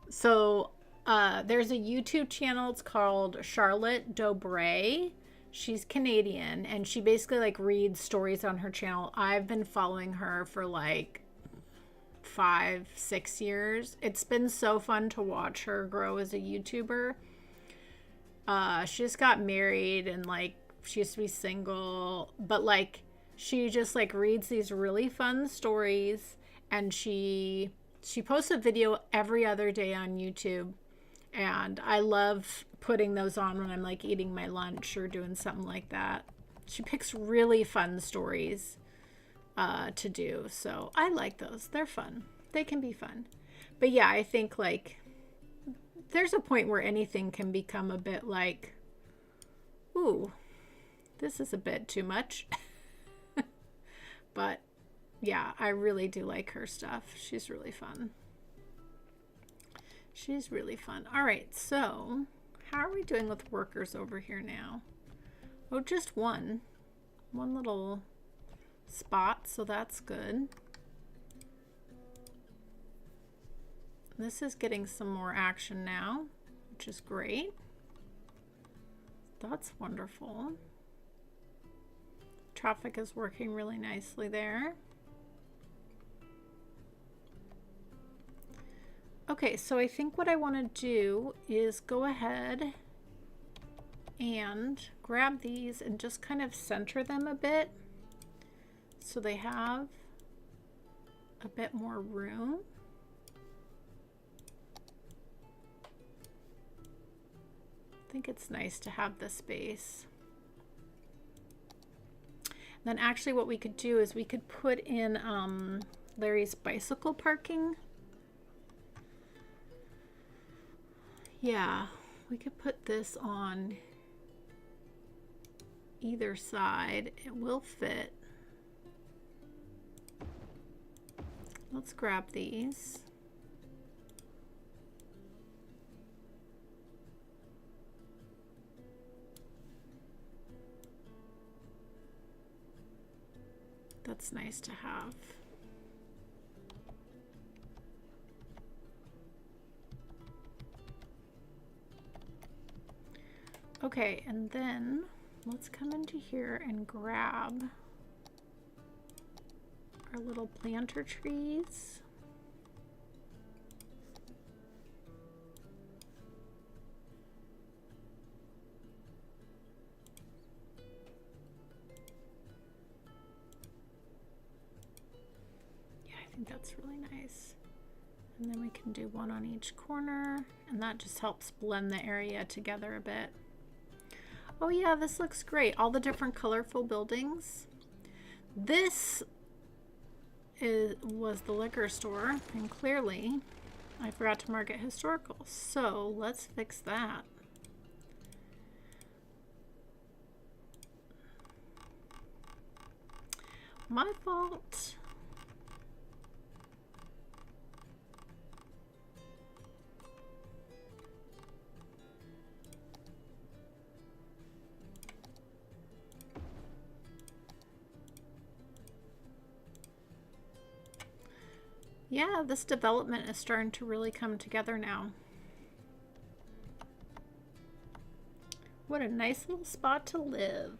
Speaker 1: So there's a YouTube channel. It's called Charlotte Dobray. She's Canadian, and she basically like reads stories on her channel. I've been following her for like 5-6 years. It's been so fun to watch her grow as a YouTuber. She just got married, and like she used to be single, but like she just like reads these really fun stories, and she posts a video every other day on YouTube, and I love putting those on when I'm like eating my lunch or doing something like that. She picks really fun stories to do, so I like those. They're fun. They can be fun. But yeah, I think like there's a point where anything can become a bit like, ooh, this is a bit too much. But yeah, I really do like her stuff. She's really fun. She's really fun. All right, so how are we doing with workers over here now? Oh, just one little spot, so that's good. This is getting some more action now, which is great. That's wonderful. Traffic is working really nicely there. Okay, so I think what I want to do is go ahead and grab these and just kind of center them a bit so they have a bit more room. I think it's nice to have the space. Then actually what we could do is we could put in Larry's bicycle parking. Yeah, we could put this on either side. It will fit. Let's grab these. That's nice to have. Okay, and then let's come into here and grab our little planter trees. Yeah, I think that's really nice. And then we can do one on each corner, and that just helps blend the area together a bit. Oh yeah, this looks great. All the different colorful buildings. This was the liquor store, and clearly I forgot to mark it historical. So let's fix that. My fault. Yeah, this development is starting to really come together now. What a nice little spot to live.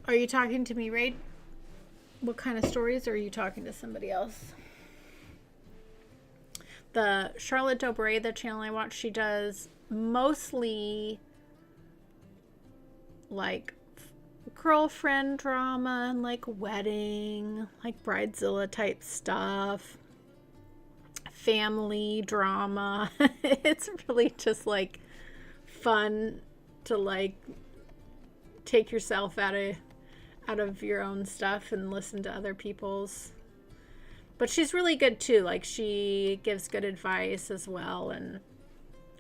Speaker 1: Are you talking to me, Raid? What kind of stories, or are you talking to somebody else? The Charlotte Dobray, the channel I watch, she does mostly like girlfriend drama and like wedding, like bridezilla type stuff, family drama. It's really just like fun to like take yourself out of your own stuff and listen to other people's. But she's really good too. Like, she gives good advice as well, and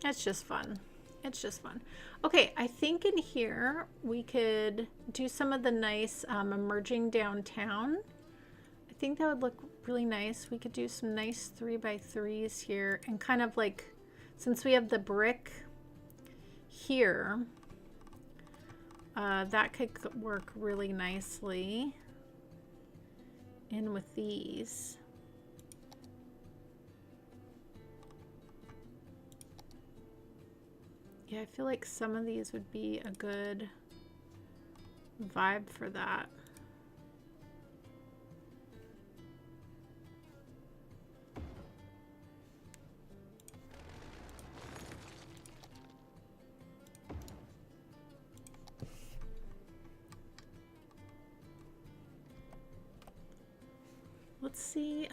Speaker 1: it's just fun. It's just fun. Okay, I think in here we could do some of the nice emerging downtown. I think that would look really nice. We could do some nice 3x3s here, and kind of like, since we have the brick here, that could work really nicely in with these. Yeah, I feel like some of these would be a good vibe for that. Let's see,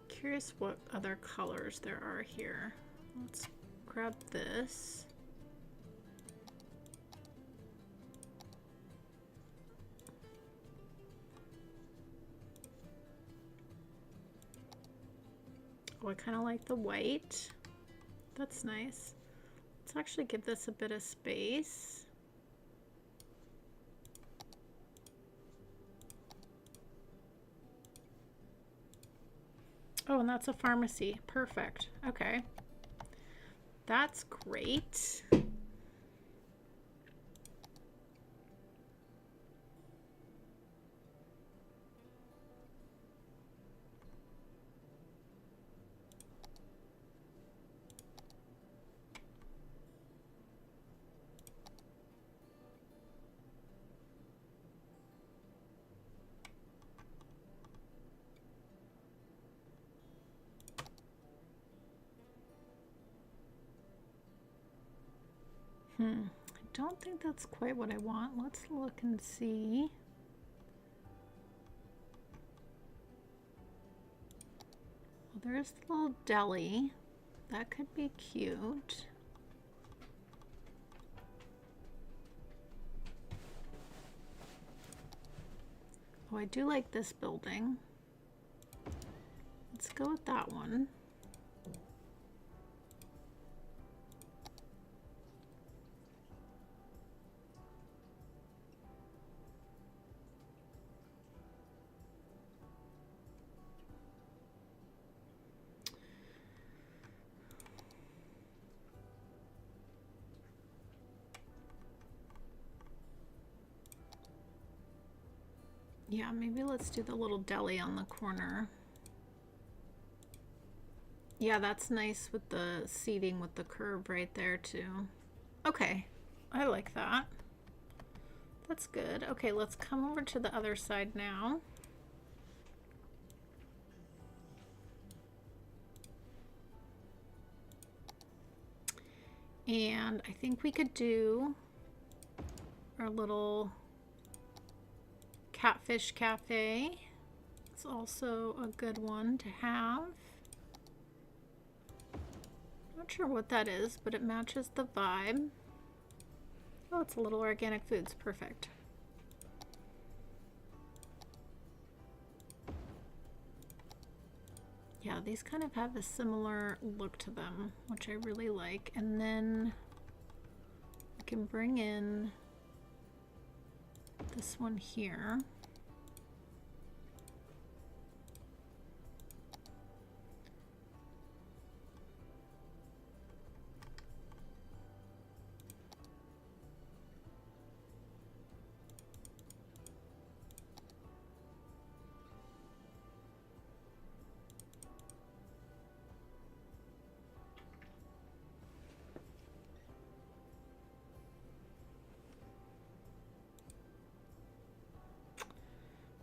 Speaker 1: curious what other colors there are here. Let's grab this. Oh, I kind of like the white. That's nice. Let's actually give this a bit of space. Oh, and that's a pharmacy. Perfect. Okay. That's great. I don't think that's quite what I want. Let's look and see. Well, there's the little deli. That could be cute. Oh, I do like this building. Let's go with that one. Yeah, maybe let's do the little deli on the corner. Yeah, that's nice with the seating with the curb right there too. Okay, I like that. That's good. Okay, let's come over to the other side now. And I think we could do our little Catfish Cafe. It's also a good one to have. Not sure what that is, but it matches the vibe. Oh, it's a little organic foods. Perfect. Yeah, these kind of have a similar look to them, which I really like. And then we can bring in this one here.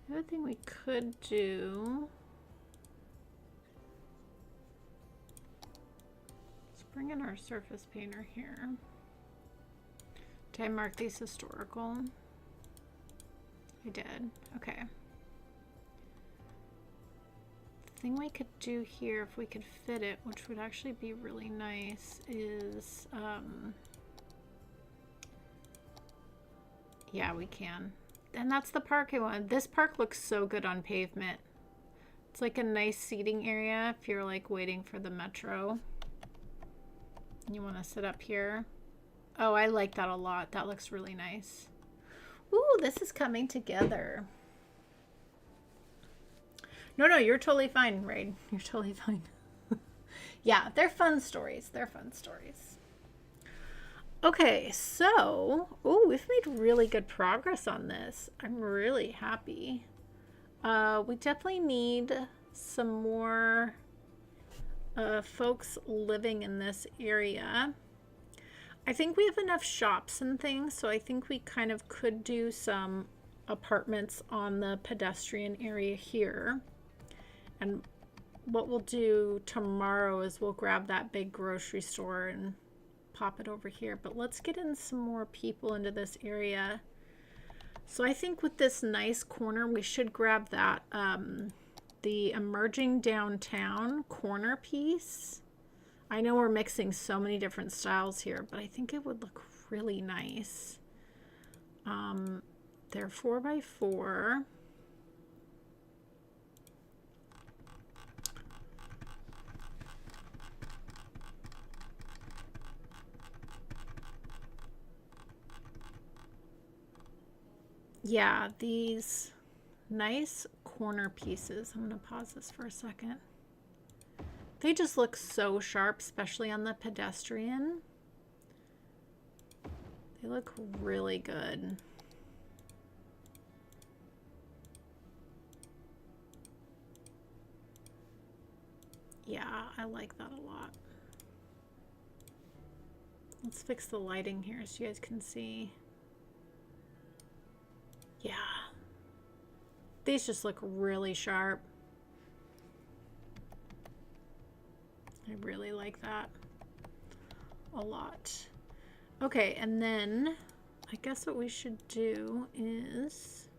Speaker 1: The other thing we could do, let's bring in our surface painter here. Did I mark these historical? I did. Okay. The thing we could do here, if we could fit it, which would actually be really nice, is, yeah, we can. And that's the parking one. This park looks so good on pavement. It's like a nice seating area if you're like waiting for the metro. You want to sit up here. Oh, I like that a lot. That looks really nice. Ooh, this is coming together. No, you're totally fine, Raid. You're totally fine. Yeah, they're fun stories. They're fun stories. Okay, so, oh, we've made really good progress on this. I'm really happy. We definitely need some more folks living in this area. I think we have enough shops and things, so I think we kind of could do some apartments on the pedestrian area here. And what we'll do tomorrow is we'll grab that big grocery store and pop it over here. But let's get in some more people into this area. So I think with this nice corner, we should grab that, the emerging downtown corner piece. I know we're mixing so many different styles here, but I think it would look really nice. They're 4x4. Yeah, these nice corner pieces. I'm going to pause this for a second. They just look so sharp, especially on the pedestrian. They look really good. Yeah, I like that a lot. Let's fix the lighting here so you guys can see. Yeah. These just look really sharp. I really like that a lot. Okay, and then I guess what we should do is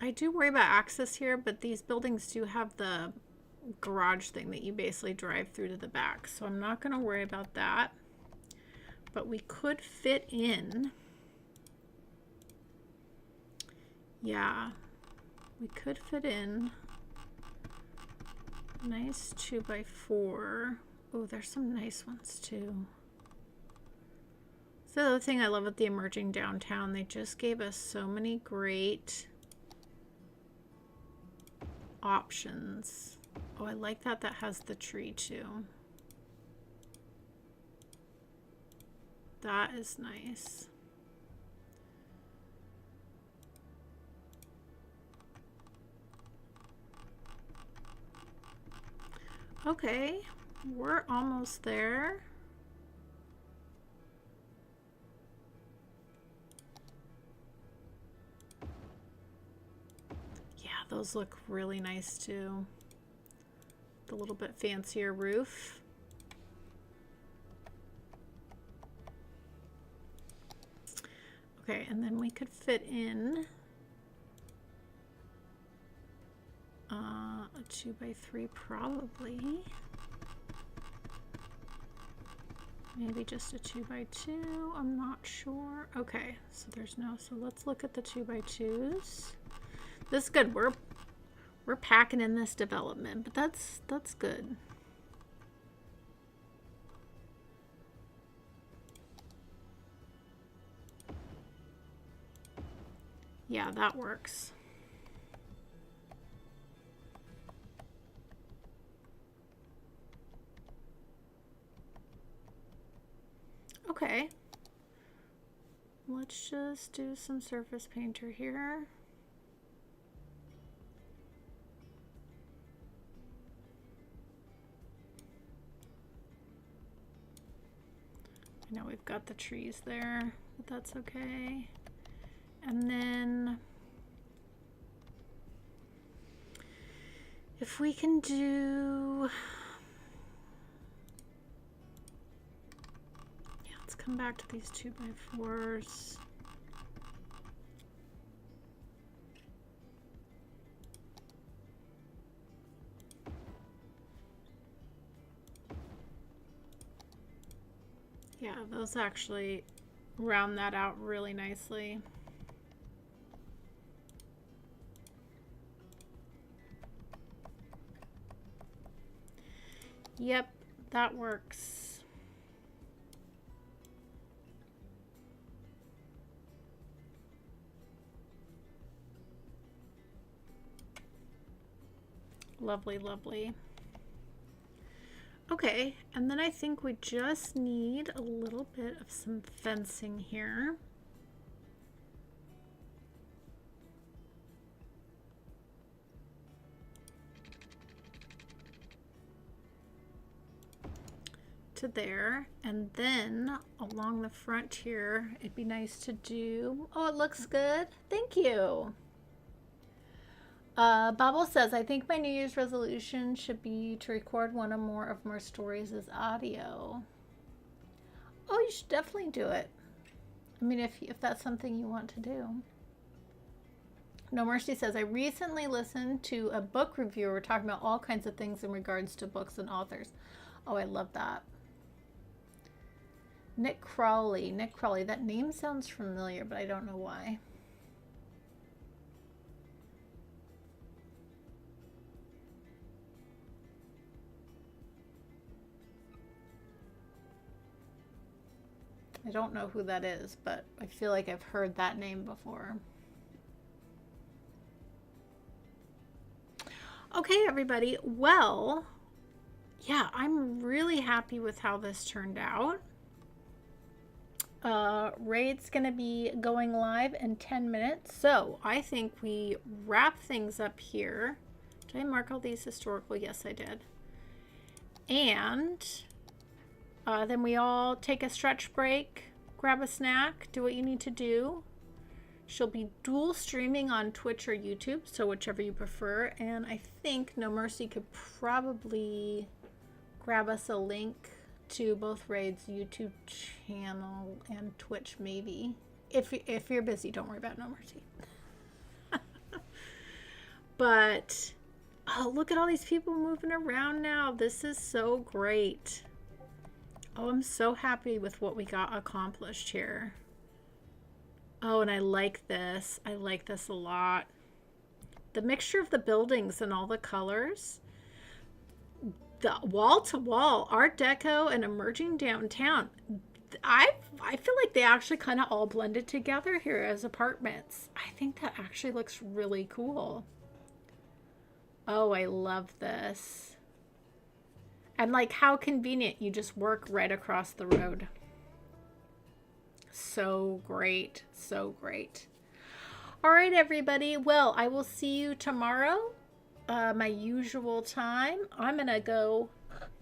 Speaker 1: I do worry about access here, but these buildings do have the garage thing that you basically drive through to the back, so I'm not going to worry about that. But we could fit in. Yeah, we could fit in nice 2x4. Oh, there's some nice ones too. So the other thing I love with the emerging downtown, they just gave us so many great options. Oh, I like that that has the tree too. That is nice. Okay, we're almost there. Yeah, those look really nice too. The little bit fancier roof. Okay, and then we could fit in a 2x3 probably. Maybe just a 2x2, I'm not sure. Okay, so there's no, so let's look at the 2x2s. This is good. We're packing in this development, but that's good. Yeah, that works. Okay. Let's just do some surface painter here. I know we've got the trees there, but that's okay. And then if we can do, yeah, let's come back to these 2x4s. Yeah, those actually round that out really nicely. Yep, that works. Lovely, lovely. Okay, and then I think we just need a little bit of some fencing here. To there, and then along the front here, it'd be nice to do, oh, it looks good. Thank you. Bobble says, I think my New Year's resolution should be to record one or more of more stories as audio. Oh, you should definitely do it. I mean, if that's something you want to do. No Mercy says, I recently listened to a book reviewer talking about all kinds of things in regards to books and authors. Oh, I love that. Nick Crawley. Nick Crawley. That name sounds familiar, but I don't know why. I don't know who that is, but I feel like I've heard that name before. Okay, everybody. Well, yeah, I'm really happy with how this turned out. Raid's going to be going live in 10 minutes. So I think we wrap things up here. Did I mark all these historical? Yes, I did. And then we all take a stretch break, grab a snack, do what you need to do. She'll be dual streaming on Twitch or YouTube, so whichever you prefer. And I think No Mercy could probably grab us a link to both Raid's YouTube channel and Twitch, maybe. If you're busy, don't worry about No Mercy. But, oh, look at all these people moving around now. This is so great. Oh, I'm so happy with what we got accomplished here. Oh, and I like this. I like this a lot. The mixture of the buildings and all the colors. The wall-to-wall Art Deco and emerging downtown. I feel like they actually kind of all blended together here as apartments. I think that actually looks really cool. Oh, I love this. And like how convenient, you just work right across the road. So great. So great. All right, everybody. Well, I will see you tomorrow. My usual time. I'm going to go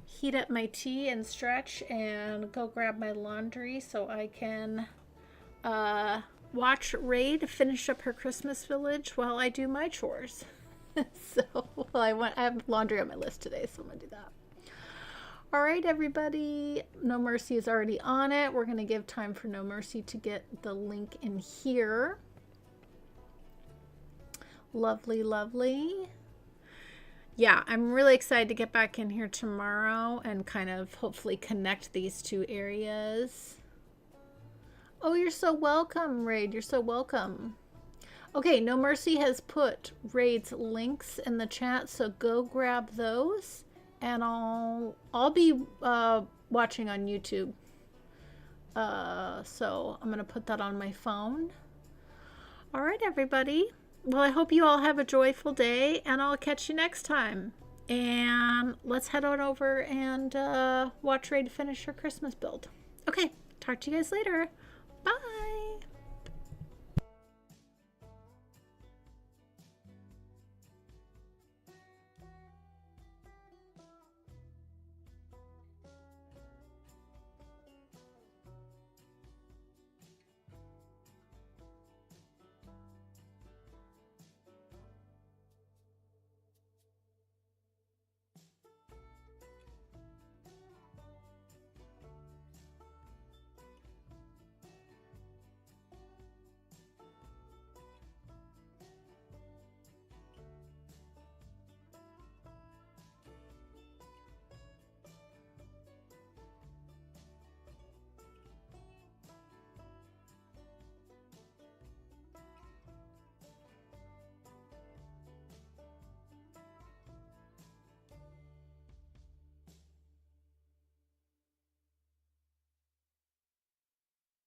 Speaker 1: heat up my tea and stretch and go grab my laundry so I can watch Raid finish up her Christmas village while I do my chores. So, well, I have laundry on my list today, so I'm going to do that. All right, everybody. No Mercy is already on it. We're going to give time for No Mercy to get the link in here. Lovely, lovely. Yeah, I'm really excited to get back in here tomorrow and kind of hopefully connect these two areas. Oh, you're so welcome, Raid. You're so welcome. Okay, No Mercy has put Raid's links in the chat, so go grab those. And I'll be watching on YouTube. So I'm going to put that on my phone. All right, everybody. Well, I hope you all have a joyful day, and I'll catch you next time. And let's head on over and watch Raid finish her Christmas build. Okay, talk to you guys later. Bye.